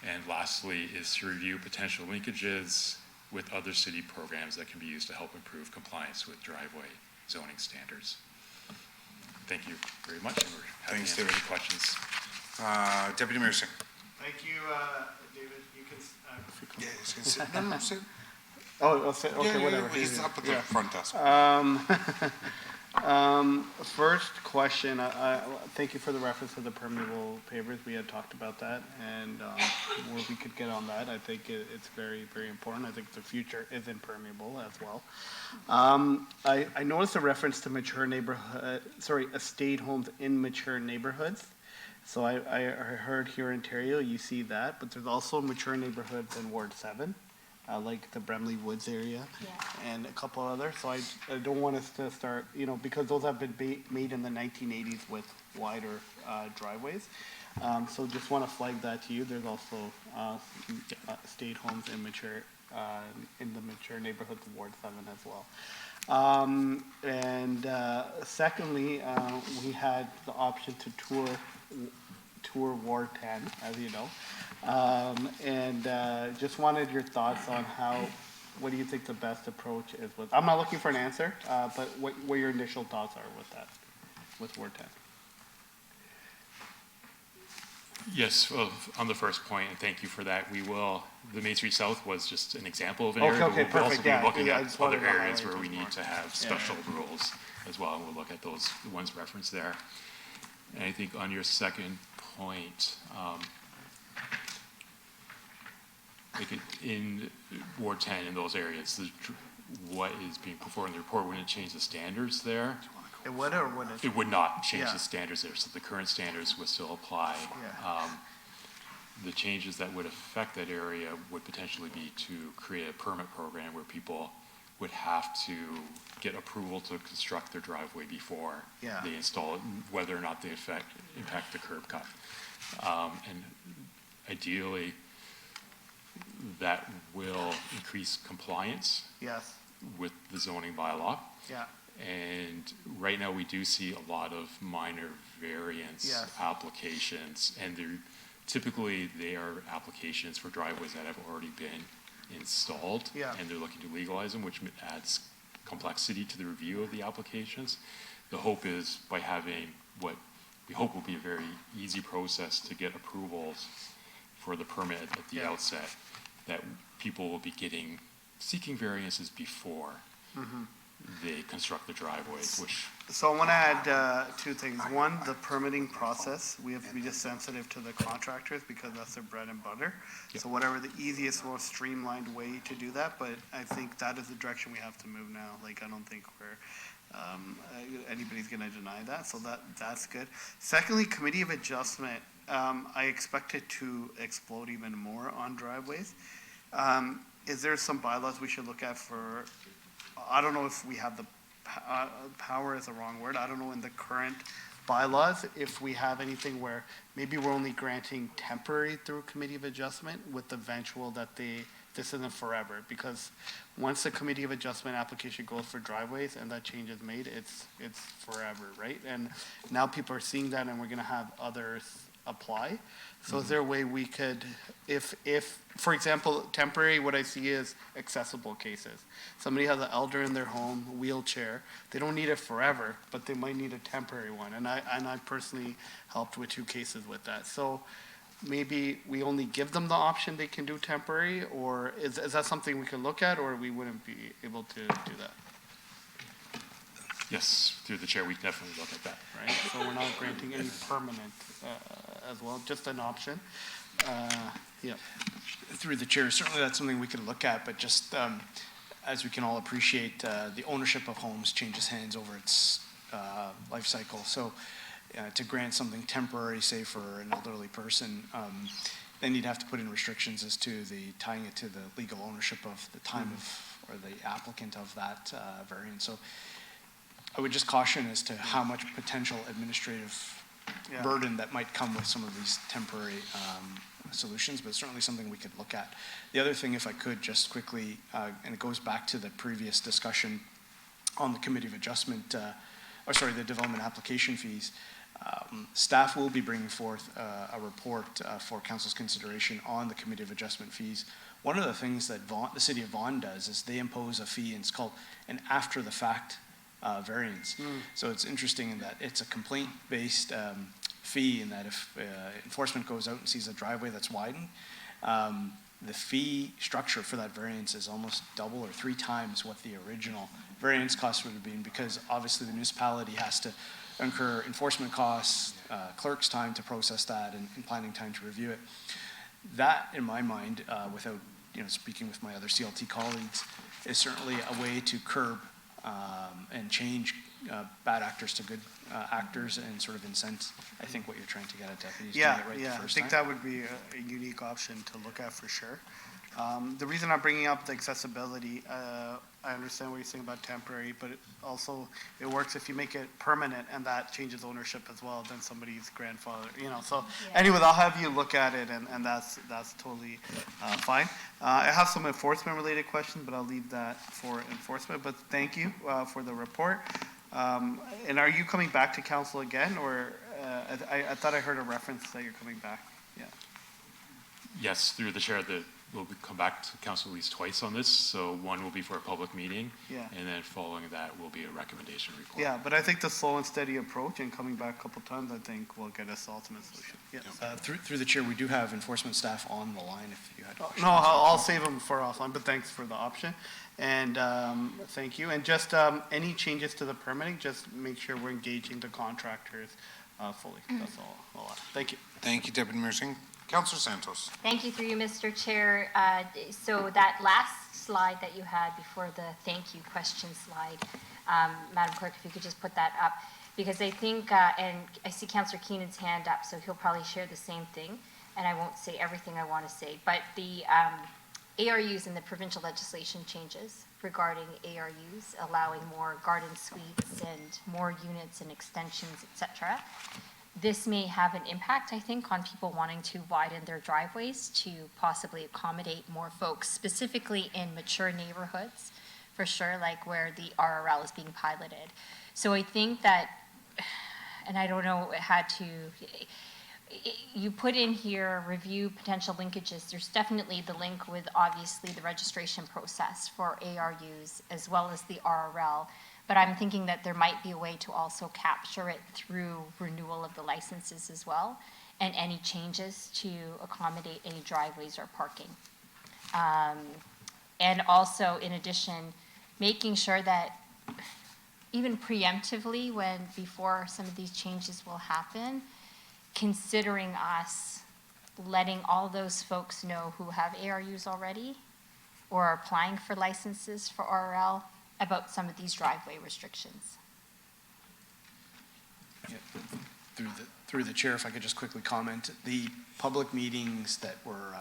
And lastly is to review potential linkages with other city programs that can be used to help improve compliance with driveway zoning standards. Thank you very much, and we're happy to answer any questions. Deputy Mayor Singh. Thank you, David. You can. Yeah, he's gonna sit. No, sit. Oh, sit. Okay, whatever. He's up at the front desk. First question. Thank you for the reference to the permeable pavers. We had talked about that, and where we could get on that. I think it's very, very important. I think the future is impermeable as well. I noticed a reference to estate homes in mature neighborhoods. So I heard here in Ontario, you see that, but there's also mature neighborhoods in Ward 7. Like the Bremley Woods area, and a couple others. So I don't want us to start, because those have been made in the 1980s with wider driveways. So just want to flag that to you. There's also state homes in the mature neighborhoods of Ward 7 as well. Secondly, we had the option to tour Ward 10, as you know. Just wanted your thoughts on what do you think the best approach is with, I'm not looking for an answer, but what your initial thoughts are with that, with Ward 10. Yes, well, on the first point, and thank you for that, the Main Street South was just an example of an area, but we'll also be looking at other areas where we need to have special rules as well, and we'll look at the ones referenced there. And I think on your second point, in Ward 10, in those areas, what is being performed in the report wouldn't change the standards there. It would or wouldn't? It would not change the standards there, so the current standards would still apply. The changes that would affect that area would potentially be to create a permit program where people would have to get approval to construct their driveway before they install it, whether or not they impact the curb cut. And ideally, that will increase compliance with the zoning bylaw. And right now we do see a lot of minor variance applications, and typically they are applications for driveways that have already been installed, and they're looking to legalize them, which adds complexity to the review of the applications. The hope is by having what we hope will be a very easy process to get approvals for the permit at the outset, that people will be seeking variances before they construct the driveways, which, So I want to add two things. One, the permitting process, we have to be just sensitive to the contractors because that's their bread and butter. Yep. So whatever the easiest, most streamlined way to do that, but I think that is the direction we have to move now. Like, I don't think anybody's going to deny that, so that's good. Secondly, committee of adjustment, I expect it to explode even more on driveways. Is there some bylaws we should look at for, I don't know if we have the power is the wrong word. I don't know in the current bylaws if we have anything where maybe we're only granting temporary through committee of adjustment with the eventual that this isn't forever. Because once the committee of adjustment application goes for driveways and that change is made, it's forever, right? And now people are seeing that and we're gonna have others apply. So is there a way we could, if, for example, temporary, what I see is accessible cases. Somebody has an elder in their home, wheelchair, they don't need it forever, but they might need a temporary one. And I personally helped with 2 cases with that. So maybe we only give them the option they can do temporary, or is that something we can look at, or we wouldn't be able to do that? yes, through the chair, we can definitely look at that. Right, so we're not granting any permanent as well, just an option. Yeah. Through the chair, certainly that's something we could look at, but just as we can all appreciate, the ownership of homes changes hands over its life cycle. So to grant something temporary, say for an elderly person, then you'd have to put in restrictions as to tying it to the legal ownership of the time of, or the applicant of that variance. So I would just caution as to how much potential administrative burden that might come with some of these temporary solutions, but certainly something we could look at. The other thing, if I could just quickly, and it goes back to the previous discussion on the committee of adjustment, the development application fees. Staff will be bringing forth a report for council's consideration on the committee of adjustment fees. One of the things that the city of Vaughan does is they impose a fee, and it's called an after the fact variance. So it's interesting in that it's a complaint-based fee, in that if enforcement goes out and sees a driveway that's widened, the fee structure for that variance is almost double or 3 times what the original variance cost would have been, because obviously the municipality has to incur enforcement costs, clerk's time to process that, and planning time to review it. That, in my mind, without speaking with my other CLT colleagues, is certainly a way to curb and change bad actors to good actors, and sort of incent, I think, what you're trying to get at, deputies, doing it right the first time. I think that would be a unique option to look at for sure. The reason I'm bringing up the accessibility, I understand what you're saying about temporary, but it works if you make it permanent, and that changes ownership as well, then somebody's grandfather, so anyways, I'll have you look at it, and that's totally fine. I have some enforcement related questions, but I'll leave that for enforcement, but thank you for the report. And are you coming back to council again, or I thought I heard a reference that you're coming back? Yeah. Yes, through the chair, we'll come back to council at least twice on this. So one will be for a public meeting, and then following that will be a recommendation report. Yeah, but I think the slow and steady approach and coming back a couple times, I think will get us ultimate solution. Yes. Through the chair, we do have enforcement staff on the line if you had questions. No, I'll save them for offline, but thanks for the option. And thank you. And just any changes to the permitting, just make sure we're engaging the contractors fully. That's all. Thank you. Thank you, Deputy Mayor Singh. Councilor Santos. Thank you through you, Mr. Chair. So that last slide that you had before the thank you question slide, Madam Clerk, if you could just put that up, because I think, and I see Councillor Keenan's hand up, so he'll probably share the same thing, and I won't say everything I want to say, but the ARUs and the provincial legislation changes regarding ARUs, allowing more garden suites and more units and extensions, etc. This may have an impact, I think, on people wanting to widen their driveways to possibly accommodate more folks, specifically in mature neighborhoods, for sure, like where the RRL is being piloted. So I think that, and I don't know how to, you put in here, review potential linkages. There's definitely the link with, obviously, the registration process for ARUs as well as the RRL. But I'm thinking that there might be a way to also capture it through renewal of the licenses as well, and any changes to accommodate any driveways or parking. And also, in addition, making sure that even preemptively, before some of these changes will happen, considering us letting all those folks know who have ARUs already or are applying for licenses for RRL about some of these driveway restrictions. Yeah, Through the chair, if I could just quickly comment, the public meetings that were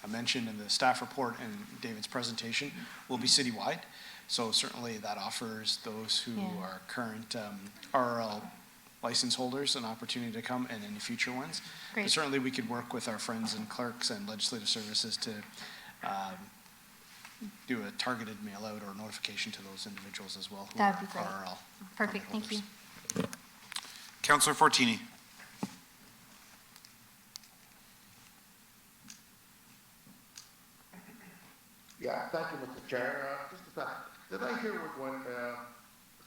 mentioned in the staff report and David's presentation will be citywide. So certainly that offers those who are current RRL license holders an opportunity to come, and any future ones. Great. But certainly we could work with our friends and clerks and legislative services to do a targeted mail out or notification to those individuals as well who That'd are be great. RRL. Perfect, thank you. Councillor Fortini. Yeah, thank you, Mr. Chair. Just a second. Did I hear we're going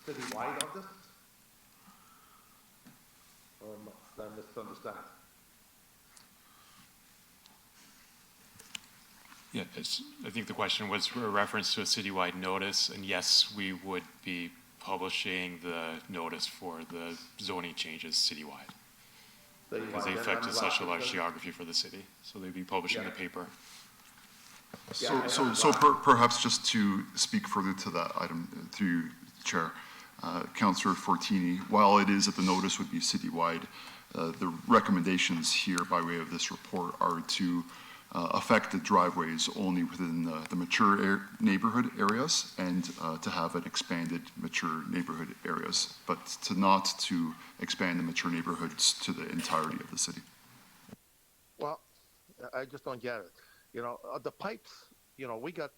citywide on this? Or did I misunderstand? Yeah, I think the question was a reference to a citywide notice, and yes, we would be publishing the notice for the zoning changes citywide. Because they affect such a large geography for the city, so they'd be publishing the paper. So perhaps just to speak further to that item through the chair, Councillor Fortini, while it is that the notice would be citywide, the recommendations here by way of this report are to affect the driveways only within the mature neighborhood areas, and to have an expanded mature neighborhood areas, but not to expand the mature neighborhoods to the entirety of the city. Well, I just don't get it. You know, the pipes, you know, we got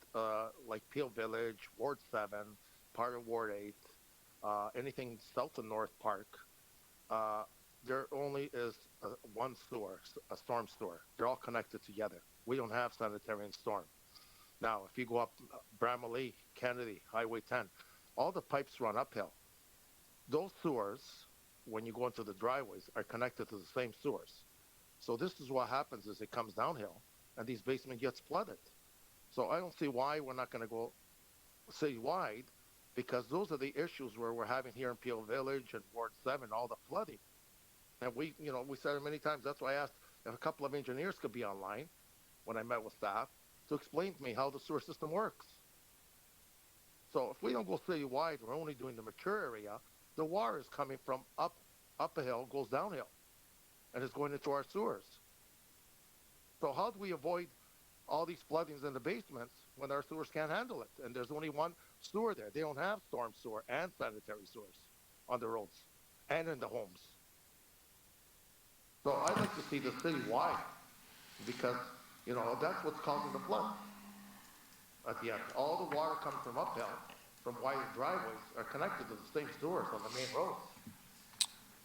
like Peel Village, Ward 7, part of Ward 8, anything south of North Park, there only is one sewer, a storm sewer. They're all connected together. We don't have sanitary and storm. Now, if you go up Bramalea, Kennedy, Highway 10, all the pipes run uphill. Those sewers, when you go into the driveways, are connected to the same sewers. So this is what happens is it comes downhill, and these basement gets flooded. So I don't see why we're not going to go citywide, because those are the issues where we're having here in Peel Village and Ward 7, all the flooding. And we, you know, we said it many times. That's why I asked if a couple of engineers could be online when I met with staff to explain to me how the sewer system works. So if we don't go citywide, we're only doing the mature area, the water is coming from up a hill, goes downhill, and is going into our sewers. So how do we avoid all these floodings in the basements when our sewers can't handle it? And there's only one sewer there. They don't have storm sewer and sanitary sewers on the roads and in the homes. So I'd like to see the city-wide, because, you know, that's what's causing the flood. At the end, all the water coming from uphill, from wide driveways, are connected to the same sewers on the main roads.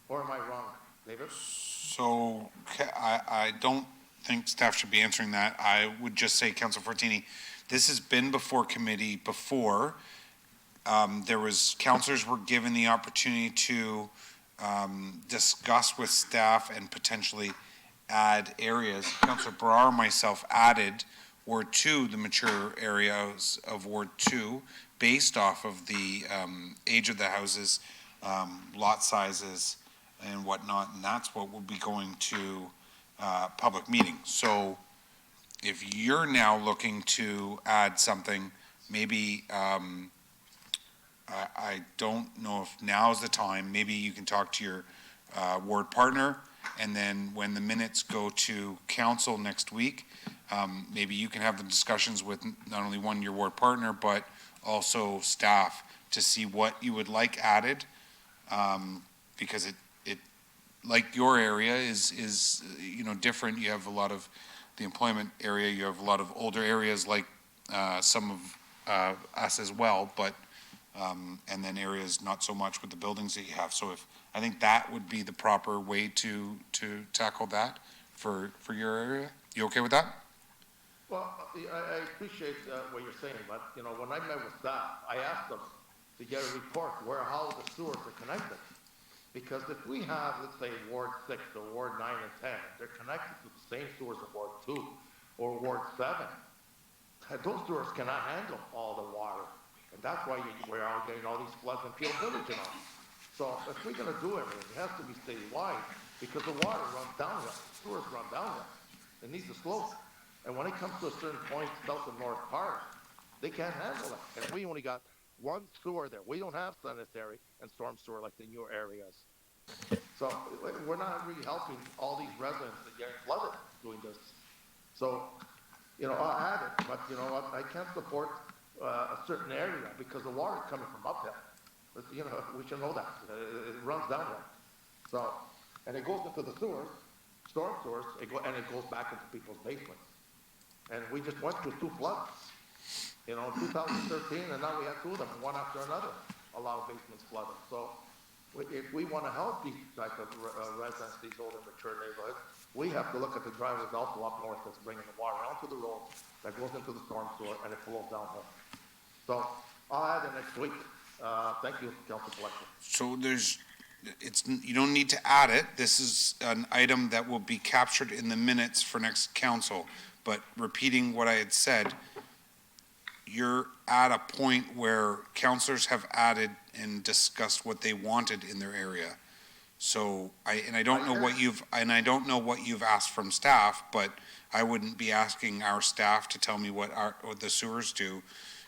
Or am I wrong, David? So I don't think staff should be answering that. I would just say, Councillor Fortini, this has been before committee before. There was, councillors were given the opportunity to discuss with staff and potentially add areas. Councillor Brar and myself added Ward 2, the mature areas of Ward 2, based off of the age of the houses, lot sizes, and whatnot, and that's what will be going to public meeting. So if you're now looking to add something, maybe I don't know if now's the time. Maybe you can talk to your ward partner, and then when the minutes go to council next week, maybe you can have the discussions with not only your ward partner, but also staff to see what you would like added, because it like your area is you know, different. You have a lot of the employment area. You have a lot of older areas like some of us as well, but and then areas not so much with the buildings that you have. So I think that would be the proper way to tackle that for your area. You okay with that? Well, I appreciate what you're saying, but, you know, when I met with staff, I asked them to get a report how the sewers are connected. Because if we have, let's say, Ward 6 or Ward 9 and 10, they're connected to the same sewers of Ward 2 or Ward 7. Those sewers cannot handle all the water And that's why we're all getting all these floods in Peel Village and all. So if we're gonna do everything, it has to be statewide, because the water runs downhill, sewers run downhill. It needs to slope. And when it comes to a certain point, south of North Park, they can't handle it. And we only got one sewer there. We don't have sanitary and storm sewer like the newer areas. So we're not really helping all these residents that get flooded doing this. So, you know, I'll add it, but you know what, I can't support a certain area because the water's coming from uphill. But, you know, we should know that. It runs downhill. So, and it goes into the sewers, storm sewers, and it goes back into people's basements. And we just went through 2 floods, you know, 2013, and now we have 2 of them, one after another. A lot of basements flooded. So if we want to help these type of residents, these old and mature neighborhoods, we have to look at the driveways also up north that's bringing the water onto the road that goes into the storm sewer and it flows downhill. So I'll add it next week. Thank you, Council Fletcher. So you don't need to add it. This is an item that will be captured in the minutes for next council. But repeating what I had said, you're at a point where councillors have added and discussed what they wanted in their area. So I don't know what you've asked from staff, but I wouldn't be asking our staff to tell me what the sewers do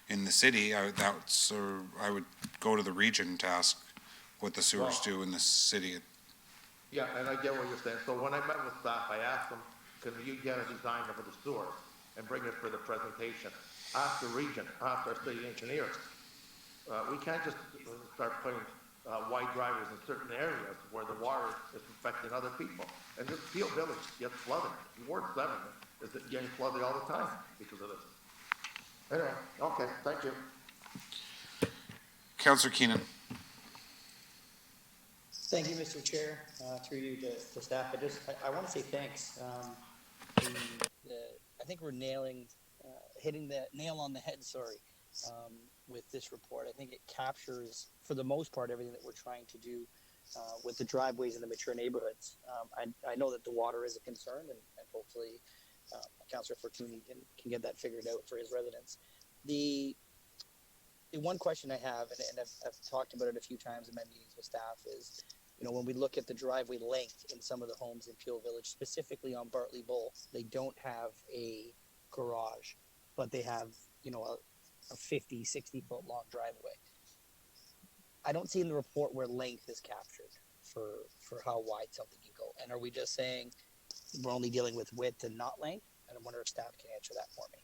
in the city. I would go to the region to ask what the sewers do in the city. Yeah, and I get what you're saying. So when I met with staff, I asked them, can you get a design of the sewers and bring it for the presentation? Ask the region, ask our city engineer. We can't just start putting wide drivers in certain areas where the water is affecting other people. And this Peel Village gets flooded. Ward 7 is getting flooded all the time because of this. Anyway, okay, thank you. Councillor Keenan. Thank you, Mr. Chair. Through you to staff, I want to say thanks. I think we're hitting the nail on the head, with this report. I think it captures, for the most part, everything that we're trying to do with the driveways in the mature neighborhoods. I know that the water is a concern, and hopefully Councillor Fortuny can get that figured out for his residents. The one question I have, and I've talked about it a few times in my meetings with staff, is, you know, when we look at the driveway length in some of the homes in Peel Village, specifically on Bartley Bowl, they don't have a garage, but they have, you know, a 50, 60 foot long driveway. I don't see in the report where length is captured for how wide something can go. And are we just saying we're only dealing with width and not length? And I wonder if staff can answer that for me.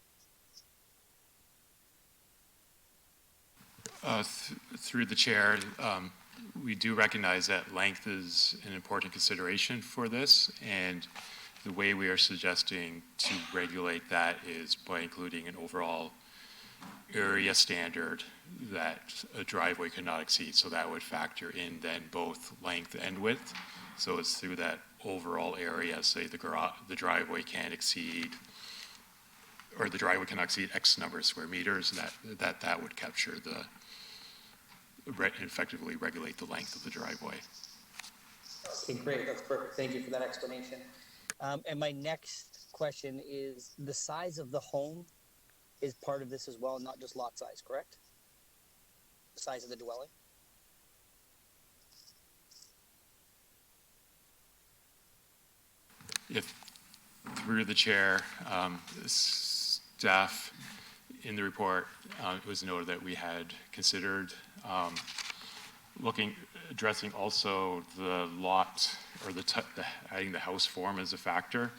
Through the chair, we do recognize that length is an important consideration for this, and the way we are suggesting to regulate that is by including an overall area standard that a driveway cannot exceed. So that would factor in then both length and width. So it's through that overall area, say the driveway can't exceed, or the driveway cannot exceed X number of square meters, and that would capture effectively regulate the length of the driveway. Okay, great. That's perfect. Thank you for that explanation. And my next question is, the size of the home is part of this as well, not just lot size, correct? The size of the dwelling? If, through the chair, staff in the report, it was noted that we had considered addressing also the lot, or adding the house form as a factor,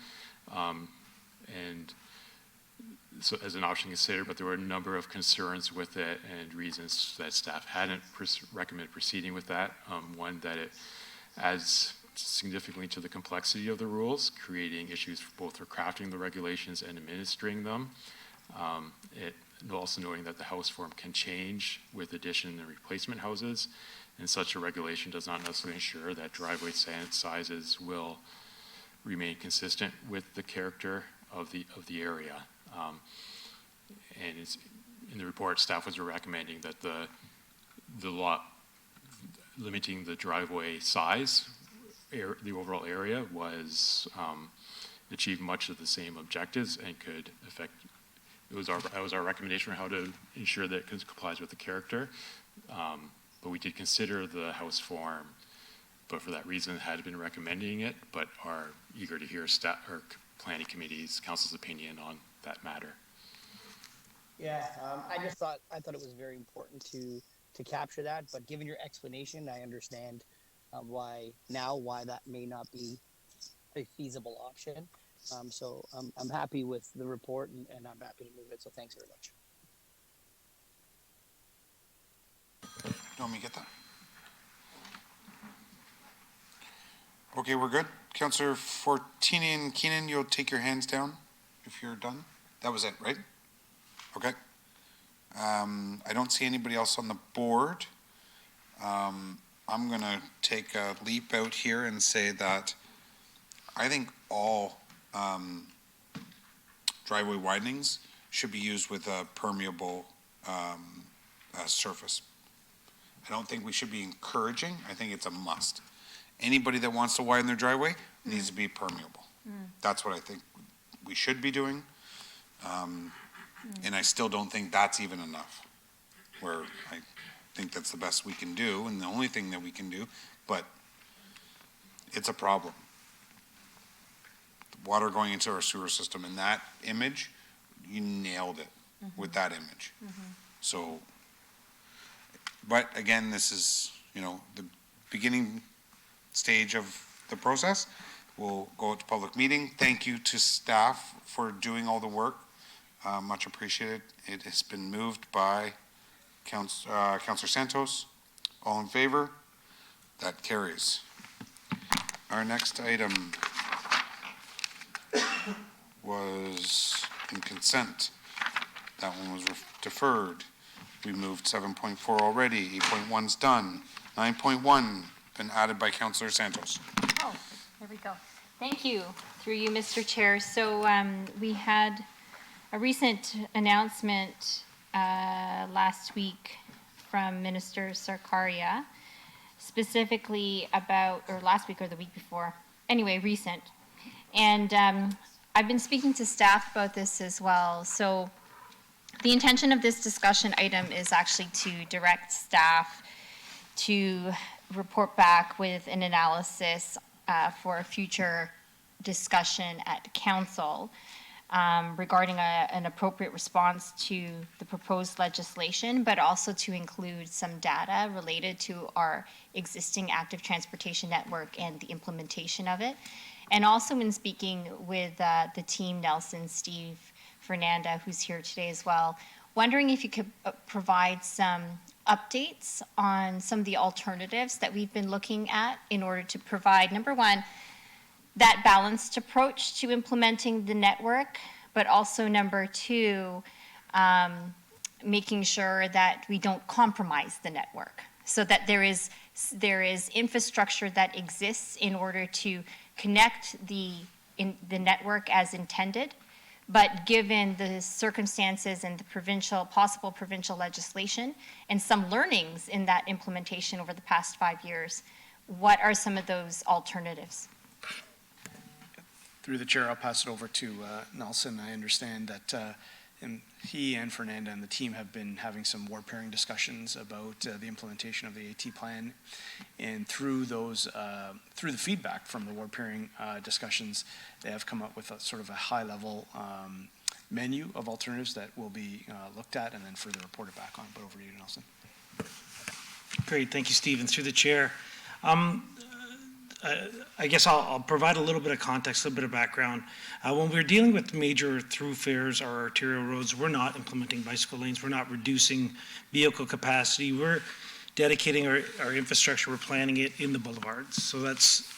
and so as an option considered, but there were a number of concerns with it and reasons that staff hadn't recommended proceeding with that. One, that it adds significantly to the complexity of the rules, creating issues both for crafting the regulations and administering them. Also noting that the house form can change with addition and replacement houses, and such a regulation does not necessarily ensure that driveway sizes will remain consistent with the character of the area. And in the report, staff was recommending that the lot limiting the driveway size, the overall area, was achieve much of the same objectives and could that was our recommendation for how to ensure that it complies with the character. But we did consider the house form, but for that reason had been recommending it, but are eager to hear staff or planning committee's council's opinion on that matter. Yeah, I thought it was very important to capture that, but given your explanation, I understand why that may not be a feasible option. So I'm happy with the report and I'm happy to move it. So thanks very much. Don't me get that. Okay, we're good. Councillor Fortini and Keenan, you'll take your hands down if you're done. That was it, right? Okay. I don't see anybody else on the board. I'm gonna take a leap out here and say that I think all driveway widenings should be used with a permeable surface. I don't think we should be encouraging. I think it's a must. Anybody that wants to widen their driveway needs to be permeable. That's what I think we should be doing. And I still don't think that's even enough, where I think that's the best we can do and the only thing that we can do, but it's a problem. The water going into our sewer system, in that image, you nailed it with that image. So, but again, this is, the beginning stage of the process. We'll go to public meeting. Thank you to staff for doing all the work. Much appreciated. It has been moved by Councillor Santos. All in favor? That carries. Our next item was in consent. That one was deferred. We moved 7.4 already. 8.1's done. 9.1 been added by Councillor Santos. Oh, there we go. Thank you. Through you, Mr. Chair. So we had a recent announcement last week from Minister Sarkaria, specifically about, or last week or the week before, anyway, recent. And I've been speaking to staff about this as well. So the intention of this discussion item is actually to direct staff to report back with an analysis for a future discussion at council regarding an appropriate response to the proposed legislation, but also to include some data related to our existing active transportation network and the implementation of it. And also in speaking with the team, Nelson, Steve, Fernanda, who's here today as well, wondering if you could provide some updates on some of the alternatives that we've been looking at in order to provide, number one, that balanced approach to implementing the network, but also number two, making sure that we don't compromise the network, so that there is infrastructure that exists in order to connect the network as intended, but given the circumstances and the possible provincial legislation and some learnings in that implementation over the past 5 years, what are some of those alternatives? Through the chair, I'll pass it over to Nelson. I understand that he and Fernanda and the team have been having some ward pairing discussions about the implementation of the AT plan. And through those, through the feedback from the ward pairing discussions, they have come up with a sort of a high level menu of alternatives that will be looked at and then further reported back on. But over to you, Nelson. Great, thank you, Stephen. Through the chair. I guess I'll provide a little bit of context, a little bit of background. When we're dealing with major thoroughfares or arterial roads, we're not implementing bicycle lanes. We're not reducing vehicle capacity. We're dedicating our infrastructure. We're planning it in the boulevards. So that's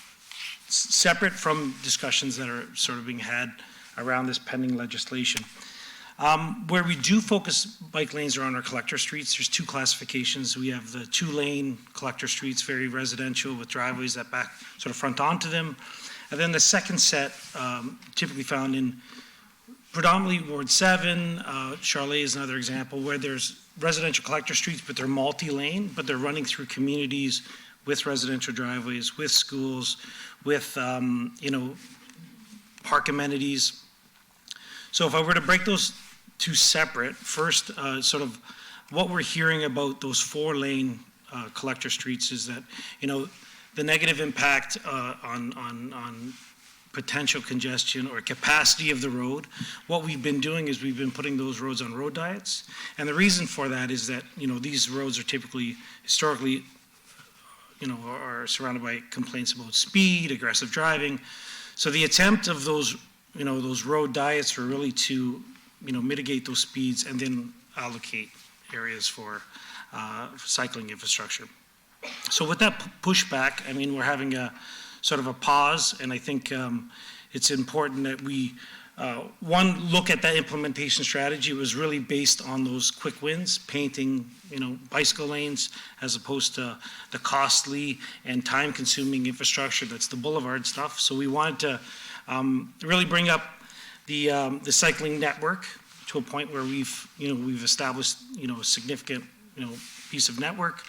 separate from discussions that are sort of being had around this pending legislation. Where we do focus bike lanes are on our collector streets. There's two classifications. We have the 2-lane collector streets, very residential with driveways that back sort of front onto them. And then the second set, typically found in predominantly Ward 7, Charlotte is another example, where there's residential collector streets, but they're multi-lane, but they're running through communities with residential driveways, with schools, with, park amenities. So if I were to break those two separate. First, sort of what we're hearing about those 4-lane collector streets is that, you know, the negative impact on potential congestion or capacity of the road. What we've been doing is we've been putting those roads on road diets. And the reason for that is that, you know, these roads are typically, historically, you know, are surrounded by complaints about speed, aggressive driving. So the attempt of those, you know, those road diets were really to, you know, mitigate those speeds and then allocate areas for cycling infrastructure. So with that pushback, I mean, we're having a sort of a pause, and I think it's important that we, one, look at that implementation strategy. It was really based on those quick wins, painting, you know, bicycle lanes, as opposed to the costly and time-consuming infrastructure that's the boulevard stuff. So we wanted to really bring up the cycling network to a point where we've established, you know, a significant, you know, piece of network.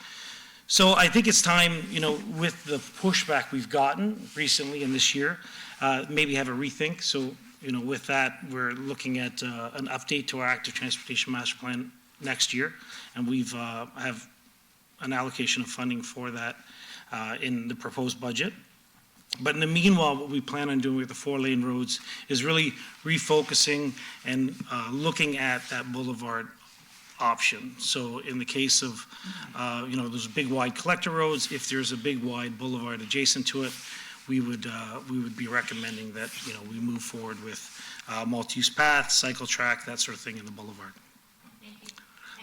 So I think it's time, you know, with the pushback we've gotten recently in this year, maybe have a rethink. So, you know, with that, we're looking at an update to our active transportation master plan next year, and we've have an allocation of funding for that in the proposed budget. But in the meanwhile, what we plan on doing with the 4-lane roads is really refocusing and looking at that boulevard option. So in the case of, you know, those big wide collector roads, if there's a big wide boulevard adjacent to it, we would be recommending that, you know, we move forward with multi-use paths, cycle track, that sort of thing in the boulevard.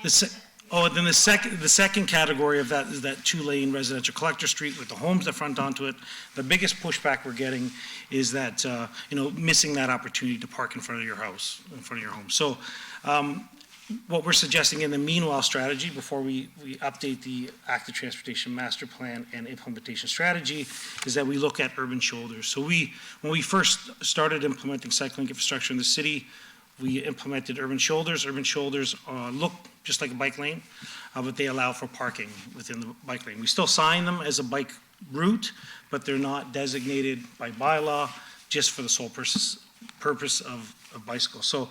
Then the second category of that is that 2-lane residential collector street with the homes that front onto it. The biggest pushback we're getting is that, you know, missing that opportunity to park in front of your house, in front of your home. So what we're suggesting in the meanwhile strategy, before we update the active transportation master plan and implementation strategy, is that we look at urban shoulders. So when we first started implementing cycling infrastructure in the city, we implemented urban shoulders. Urban shoulders look just like a bike lane, but they allow for parking within the bike lane. We still sign them as a bike route, but they're not designated by bylaw just for the sole purpose of bicycles. So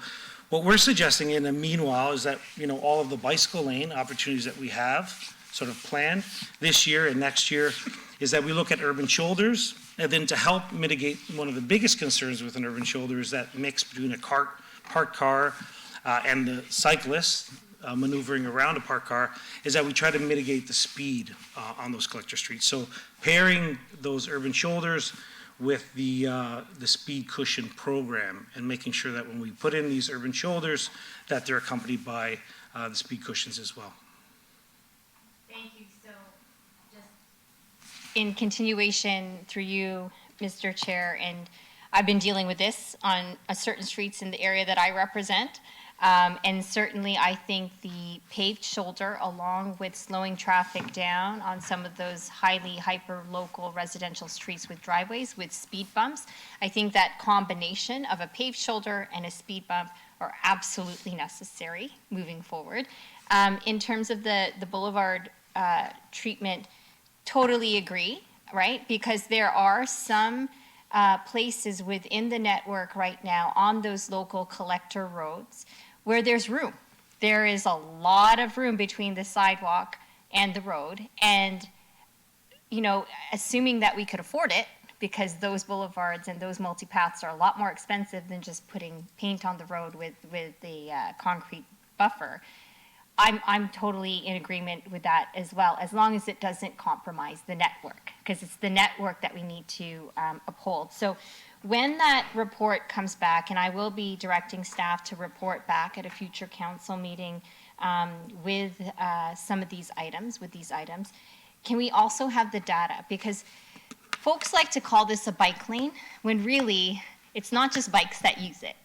what we're suggesting in the meanwhile is that, you know, all of the bicycle lane opportunities that we have sort of planned this year and next year is that we look at urban shoulders, and then to help mitigate one of the biggest concerns with an urban shoulder is that mix between a parked car and the cyclist maneuvering around a parked car, is that we try to mitigate the speed on those collector streets. So pairing those urban shoulders with the speed cushion program and making sure that when we put in these urban shoulders that they're accompanied by the speed cushions as well. Thank you. So just in continuation through you, Mr. Chair, and I've been dealing with this on certain streets in the area that I represent. And certainly I think the paved shoulder, along with slowing traffic down on some of those highly hyper-local residential streets with driveways with speed bumps, I think that combination of a paved shoulder and a speed bump are absolutely necessary moving forward. In terms of the boulevard treatment, totally agree, right? Because there are some places within the network right now on those local collector roads where there's room. There is a lot of room between the sidewalk and the road. And, you know, assuming that we could afford it, because those boulevards and those multipaths are a lot more expensive than just putting paint on the road with the concrete buffer, I'm totally in agreement with that as well, as long as it doesn't compromise the network, because it's the network that we need to uphold. So when that report comes back, and I will be directing staff to report back at a future council meeting with some of these items, can we also have the data? Because folks like to call this a bike lane, when really it's not just bikes that use it.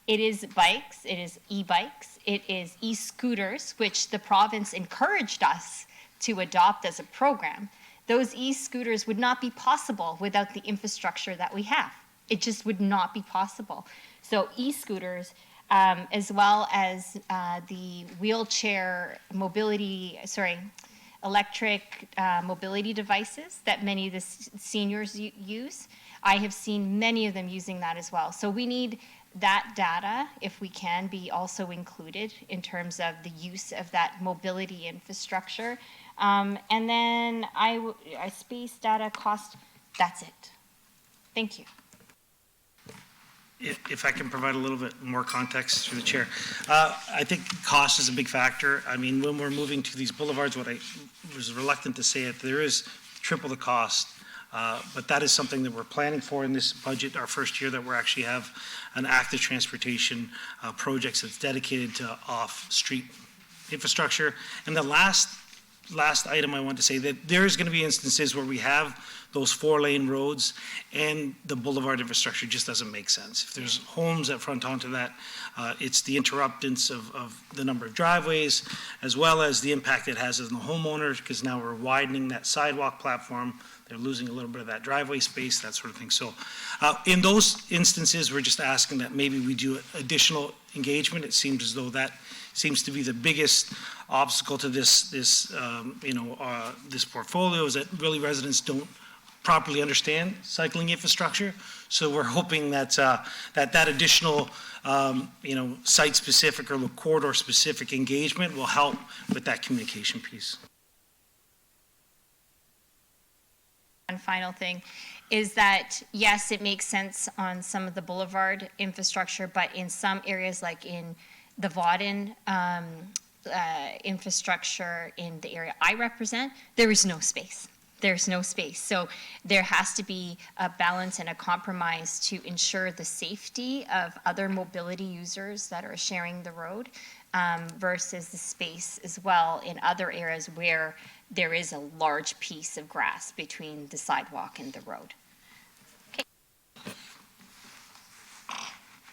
It is bikes, it is e-bikes, it is e-scooters, which the province encouraged us to adopt as a program. Those e-scooters would not be possible without the infrastructure that we have. It just would not be possible. So e-scooters, as well as the electric mobility devices that many of the seniors use. I have seen many of them using that as well. So we need that data, if we can, be also included in terms of the use of that mobility infrastructure. And then space data cost, that's it. Thank you. If I can provide a little bit more context through the chair. I think cost is a big factor. I mean, when we're moving to these boulevards, what I was reluctant to say it, there is triple the cost. But that is something that we're planning for in this budget, our first year that we actually have an active transportation projects that's dedicated to off-street infrastructure. And the last item I want to say that there is going to be instances where we have those 4-lane roads and the boulevard infrastructure just doesn't make sense. If there's homes that front onto that, it's the interruptance of the number of driveways, as well as the impact it has on the homeowner, because now we're widening that sidewalk platform. They're losing a little bit of that driveway space, that sort of thing. So in those instances, we're just asking that maybe we do additional engagement. It seems as though that seems to be the biggest obstacle to this portfolio, is that really residents don't properly understand cycling infrastructure. So we're hoping that that additional site-specific or corridor-specific engagement will help with that communication piece. One final thing is that, yes, it makes sense on some of the boulevard infrastructure, but in some areas like in the Vaudin infrastructure in the area I represent, there is no space. There's no space. So there has to be a balance and a compromise to ensure the safety of other mobility users that are sharing the road versus the space as well in other areas where there is a large piece of grass between the sidewalk and the road.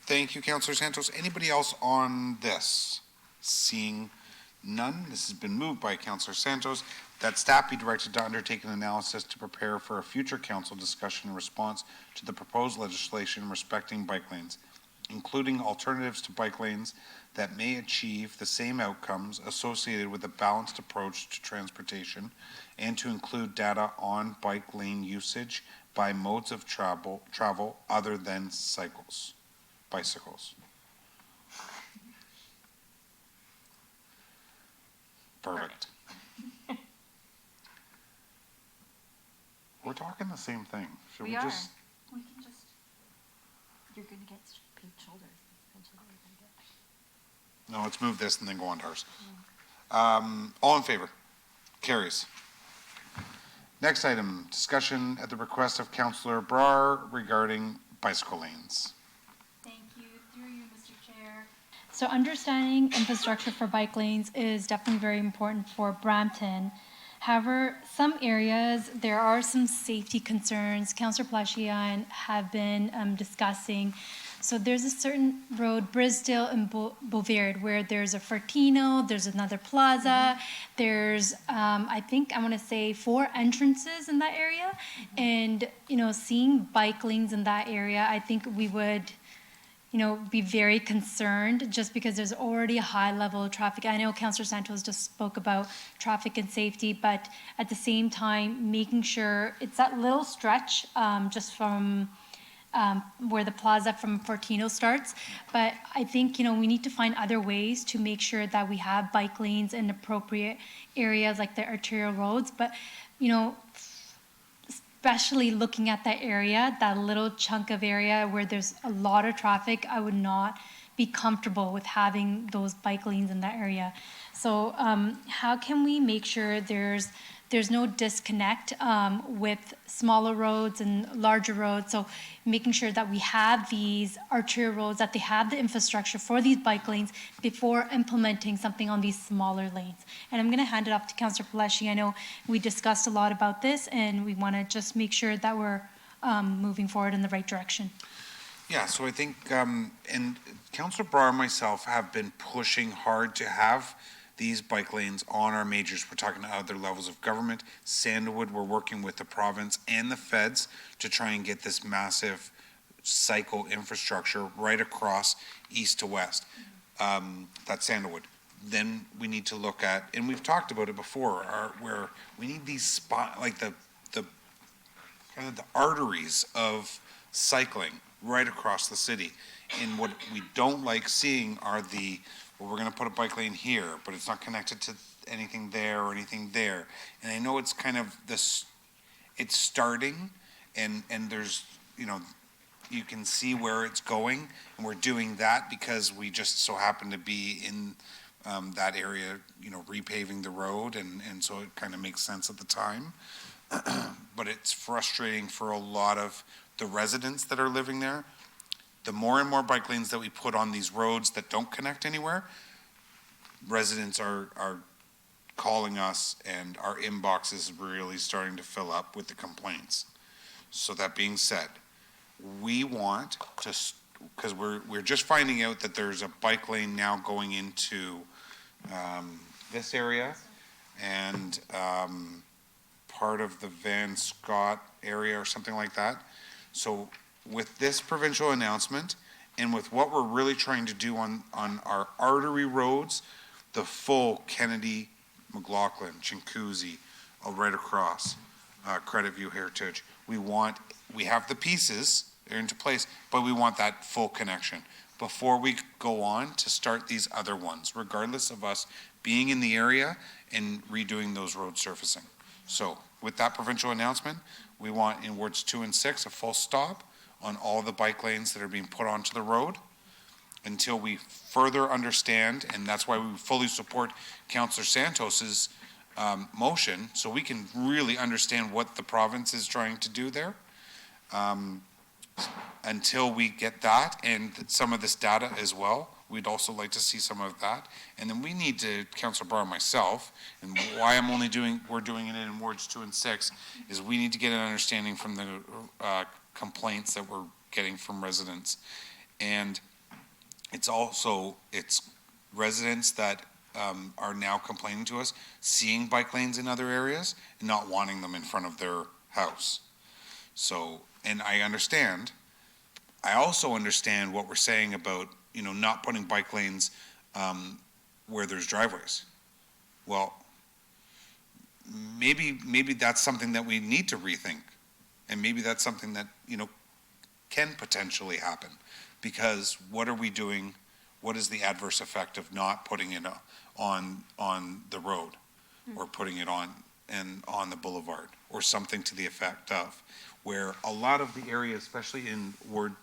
Thank you, Councillor Santos. Anybody else on this? Seeing none, this has been moved by Councillor Santos, that staff be directed to undertake an analysis to prepare for a future council discussion in response to the proposed legislation respecting bike lanes, including alternatives to bike lanes that may achieve the same outcomes associated with a balanced approach to transportation, and to include data on bike lane usage by modes of travel other than bicycles. Perfect. We're talking the same thing. Should we just? We can just. You're going to get pink shoulders. No, let's move this and then go on to ours. All in favor? Carries. Next item, discussion at the request of Councillor Brar regarding bicycle lanes. Thank you. Through you, Mr. Chair. So understanding infrastructure for bike lanes is definitely very important for Brampton. However, some areas, there are some safety concerns. Councillor Pelletier and have been discussing. So there's a certain road, Brisdale and Bovaird, where there's a Fortino, there's another plaza, there's, I want to say 4 entrances in that area. And, seeing bike lanes in that area, I think we would, be very concerned just because there's already a high level of traffic. I know Councillor Santos just spoke about traffic and safety, but at the same time, making sure it's that little stretch just from where the plaza from Fortino starts. But I think, we need to find other ways to make sure that we have bike lanes in appropriate areas like the arterial roads. But, especially looking at that area, that little chunk of area where there's a lot of traffic, I would not be comfortable with having those bike lanes in that area. So how can we make sure there's no disconnect with smaller roads and larger roads? So making sure that we have these arterial roads, that they have the infrastructure for these bike lanes before implementing something on these smaller lanes. And I'm going to hand it off to Councillor Pelletier. I know we discussed a lot about this, and we want to just make sure that we're moving forward in the right direction. Yeah, so I think, and Councillor Brar and myself have been pushing hard to have these bike lanes on our majors. We're talking to other levels of government. Sandalwood, we're working with the province and the feds to try and get this massive cycle infrastructure right across east to west. That's Sandalwood. Then we need to look at, and we've talked about it before, where we need these like the kind of the arteries of cycling right across the city. And what we don't like seeing are well, we're gonna put a bike lane here, but it's not connected to anything there or anything there. And I know it's kind of it's starting, and there's, you can see where it's going, and we're doing that because we just so happen to be in that area, repaving the road, and so it kind of makes sense at the time. But it's frustrating for a lot of the residents that are living there. The more and more bike lanes that we put on these roads that don't connect anywhere, residents are calling us, and our inbox is really starting to fill up with the complaints. So that being said, we want to, because we're just finding out that there's a bike lane now going into this area and part of the Van Scott area or something like that. So with this provincial announcement and with what we're really trying to do on our artery roads, the full Kennedy, McLaughlin, Chinguacousy, right across, Credit View Heritage, we have the pieces, they're into place, but we want that full connection before we go on to start these other ones, regardless of us being in the area and redoing those road surfacing. So with that provincial announcement, we want in wards 2 and 6 a full stop on all the bike lanes that are being put onto the road until we further understand, and that's why we fully support Councillor Santos's motion, so we can really understand what the province is trying to do there. Until we get that and some of this data as well, we'd also like to see some of that. And then we need to, Councillor Barr and myself, and why we're doing it in wards 2 and 6, is we need to get an understanding from the complaints that we're getting from residents. And it's residents that are now complaining to us, seeing bike lanes in other areas and not wanting them in front of their house. So, and I also understand what we're saying about, not putting bike lanes where there's driveways. Well, maybe that's something that we need to rethink. And maybe that's something that, can potentially happen. Because what are we doing? What is the adverse effect of not putting it on the road or putting it on the boulevard or something to the effect of, where a lot of the area, especially in Ward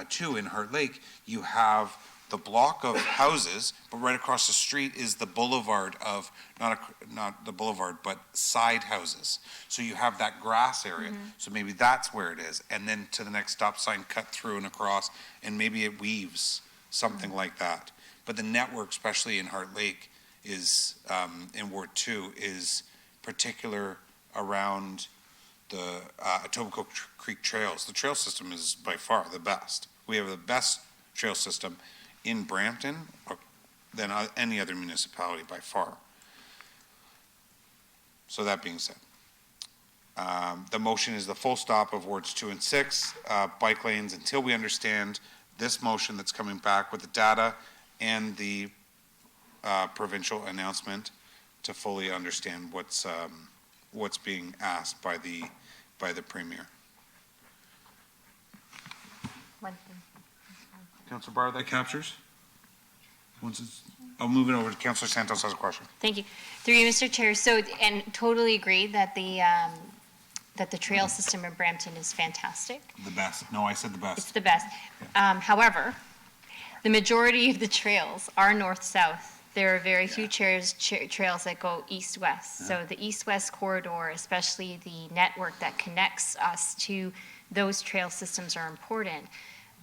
2 in Heart Lake, you have the block of houses, but right across the street is the boulevard of, not the boulevard, but side houses. So you have that grass area. So maybe that's where it is. And then to the next stop sign, cut through and across, and maybe it weaves, something like that. But the network, especially in Heart Lake, is, in Ward 2, is particular around the Etobicoke Creek trails. The trail system is by far the best. We have the best trail system in Brampton than any other municipality by far. So that being said, the motion is the full stop of wards 2 and 6, bike lanes, until we understand this motion that's coming back with the data and the provincial announcement to fully understand what's being asked by the Premier. Councillor Barr, that captures? I'll move it over to Councillor Santos has a question. Thank you. Through you, Mr. Chair. So, and totally agree that the trail system in Brampton is fantastic. The best. No, I said the best. It's the best. However, the majority of the trails are north-south. There are very few trails that go east-west. So the east-west corridor, especially the network that connects us to those trail systems, are important.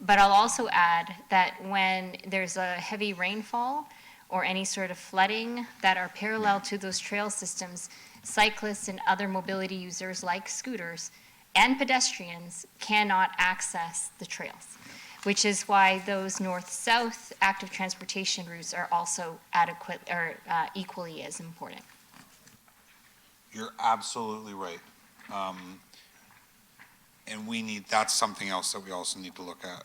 But I'll also add that when there's a heavy rainfall or any sort of flooding that are parallel to those trail systems, cyclists and other mobility users like scooters and pedestrians cannot access the trails, which is why those north-south active transportation routes are also adequate or equally as important. You're absolutely right. And that's something else that we also need to look at.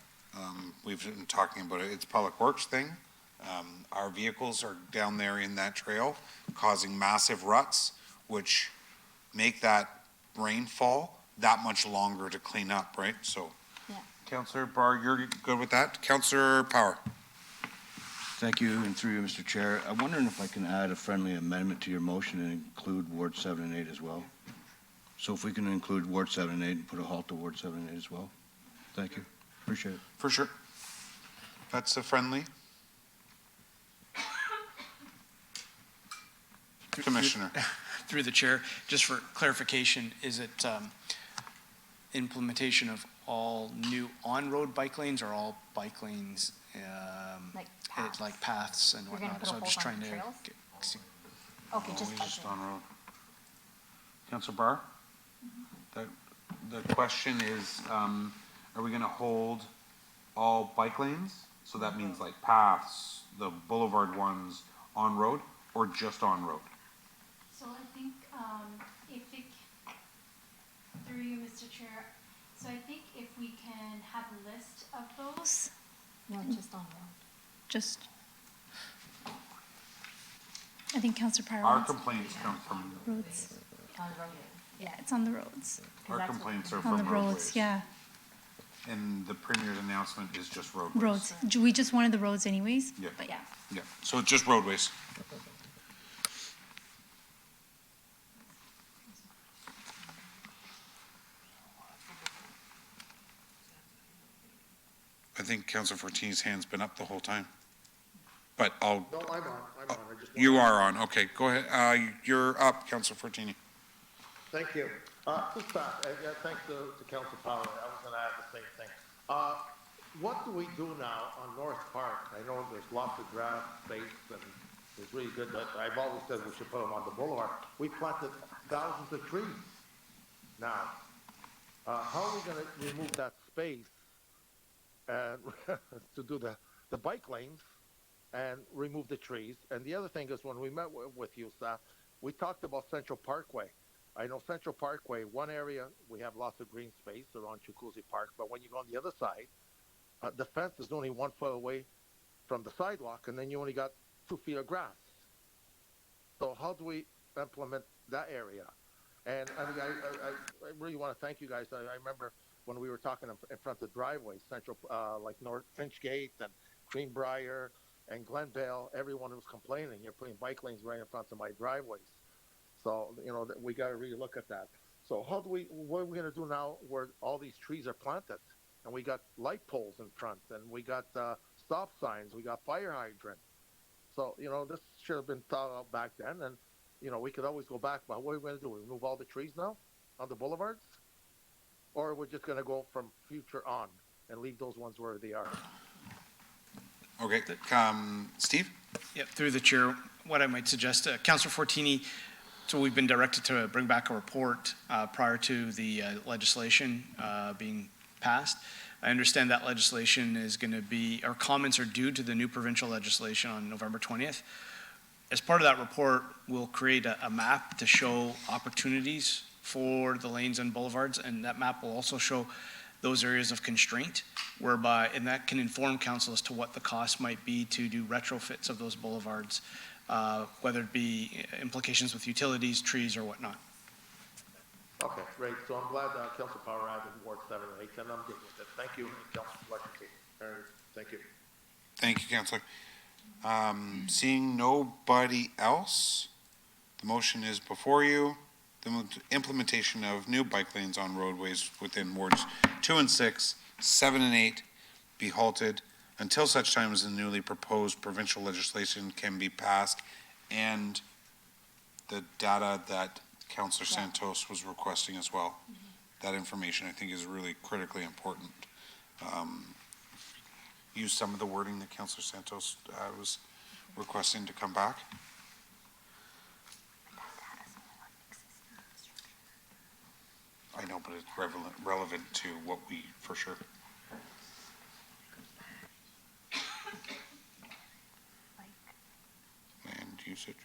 We've been talking about it. It's a public works thing. Our vehicles are down there in that trail causing massive ruts, which make that rainfall that much longer to clean up, right? So, Councillor Barr, you're good with that? Councillor Power? Thank you, and through you, Mr. Chair. I'm wondering if I can add a friendly amendment to your motion and include Ward 7 and 8 as well. So if we can include Ward 7 and 8 and put a halt to Ward 7 and 8 as well. Thank you. Appreciate it. For sure. That's a friendly. Commissioner. Through the chair, just for clarification, is it implementation of all new on-road bike lanes or all bike lanes? Like It's like paths and You're gonna whatnot, put a so I'm just hold on trying to. trails? see- Okay, No, just we bike just lane. on road. Councillor Barr? The question is, are we gonna hold all bike lanes? So that means like paths, the boulevard ones on road, or just on road? So I think, if it, through you, Mr. Chair, so I think if we can have a list of those. No, just on road. Just. I think Councillor Pryor Our wants complaints come from, roads. On road. Yeah, it's on the roads. our complaints are On from the roads, roadways. yeah, And the Premier's announcement is just roadways. roads. We just wanted the roads anyways, Yeah. but yeah. Yeah, so it's just roadways. I think Councilor Fortini's hand's been up the whole time. But I'll, No, I'm on. I just you are on, okay, go ahead, you're up, Councilor Fortini. Thank you. Just thanks to Council Power. I was gonna add the same thing. What do we do now on North Park? I know there's lots of grass space and it's really good, but I've always said we should put them on the boulevard. We planted thousands of trees now. How are we gonna remove that space and to do the bike lanes and remove the trees? And the other thing is when we met with you, staff, we talked about Central Parkway. I know Central Parkway, one area, we have lots of green space around Chukuzi Park, but when you go on the other side, the fence is only 1 foot away from the sidewalk, and then you only got 2 feet of grass. So how do we implement that area? And I mean, I really want to thank you guys. I remember when we were talking in front of the driveways, Central, like North Finchgate and Greenbrier and Glenvale, everyone was complaining, you're putting bike lanes right in front of my driveways. So, you know, we got to really look at that. So what are we going to do now where all these trees are planted? And we got light poles in front, and we got stop signs, we got fire hydrants. So, you know, this should have been thought out back then, and, you know, we could always go back, but what are we going to do? Remove all the trees now on the boulevards? Or are we just going to go from future on and leave those ones where they are? Okay, Steve? Yep, through the chair, what I might suggest, Councillor Fortini, so we've been directed to bring back a report prior to the legislation being passed. I understand that legislation is going to be, our comments are due to the new provincial legislation on November 20th. As part of that report, we'll create a map to show opportunities for the lanes and boulevards, and that map will also show those areas of constraint whereby, and that can inform council as to what the cost might be to do retrofits of those boulevards, whether it be implications with utilities, trees, or whatnot. Okay, great. So I'm glad Council Power added Ward 7 and 8, and I'm good with it. Thank you, Council Fletcher. Thank you. Thank you, Councillor. Seeing nobody else, the motion is before you. The implementation of new bike lanes on roadways within wards 2 and 6, 7 and 8 be halted until such time as the newly proposed provincial legislation can be passed and the data that Councillor Santos was requesting as well. That information I think is really critically important. Use some of the wording that Councillor Santos was requesting to come back. I know, but it's relevant to what we, for sure. Land usage.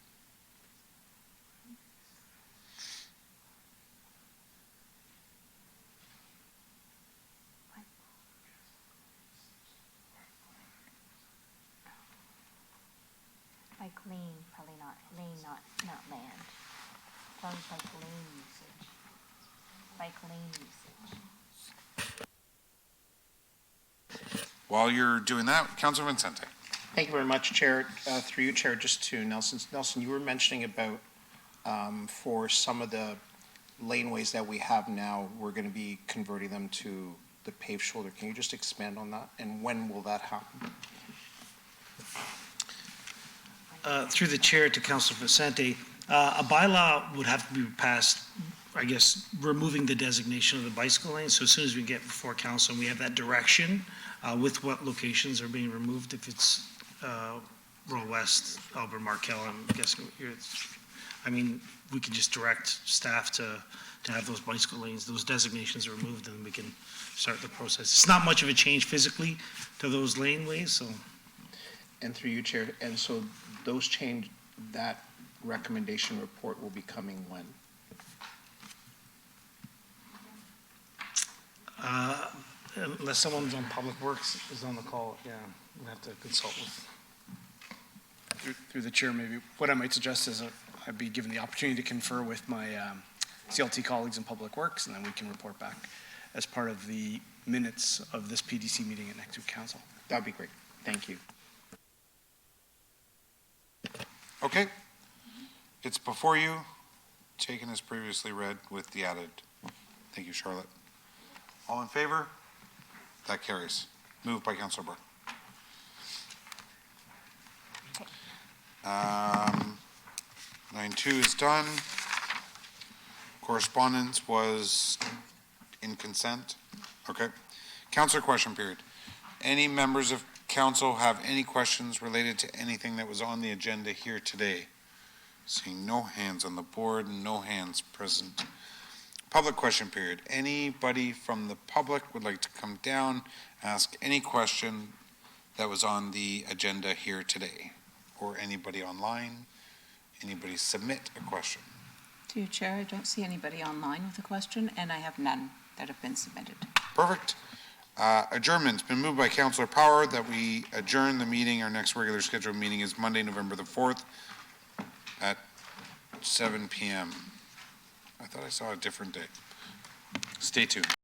Like lane, probably not, lane, not land. Probably like lane usage. Like lane usage. While you're doing that, Councilor Vincente. Thank you very much, Chair. Through you, Chair, just to Nelson. Nelson, you were mentioning about for some of the laneways that we have now, we're going to be converting them to the paved shoulder. Can you just expand on that? And when will that happen? Through the chair to Councilor Vicente, a bylaw would have to be passed, I guess, removing the designation of the bicycle lane. So as soon as we get before council and we have that direction with what locations are being removed, if it's Rural West, Albert Markel, I'm guessing we could just direct staff to have those bicycle lanes, those designations removed, and we can start the process. It's not much of a change physically to those laneways, so. And through you, Chair, and so those change, that recommendation report will be coming when? Unless someone's on Public Works is on the call, yeah, we'll have to consult with. Through the chair, maybe what I might suggest is I'd be given the opportunity to confer with my CLT colleagues in Public Works, and then we can report back as part of the minutes of this PDC meeting at next week council. That'd be great. Thank you. Okay. It's before you, taken as previously read with the added. Thank you, Charlotte. All in favor? That carries. Moved by Councilor Burr. 9.2 is done. Correspondence was in consent. Okay. Councilor question period. Any members of council have any questions related to anything that was on the agenda here today? Seeing no hands on the board, no hands present. Public question period. Anybody from the public would like to come down, ask any question that was on the agenda here today? Or anybody online? Anybody submit a question? To you, Chair, I don't see anybody online with a question, and I have none that have been submitted. Perfect. Adjournment's been moved by Councilor Power that we adjourn the meeting. Our next regular scheduled meeting is Monday, November the 4th at 7 p.m. I thought I saw a different date. Stay tuned.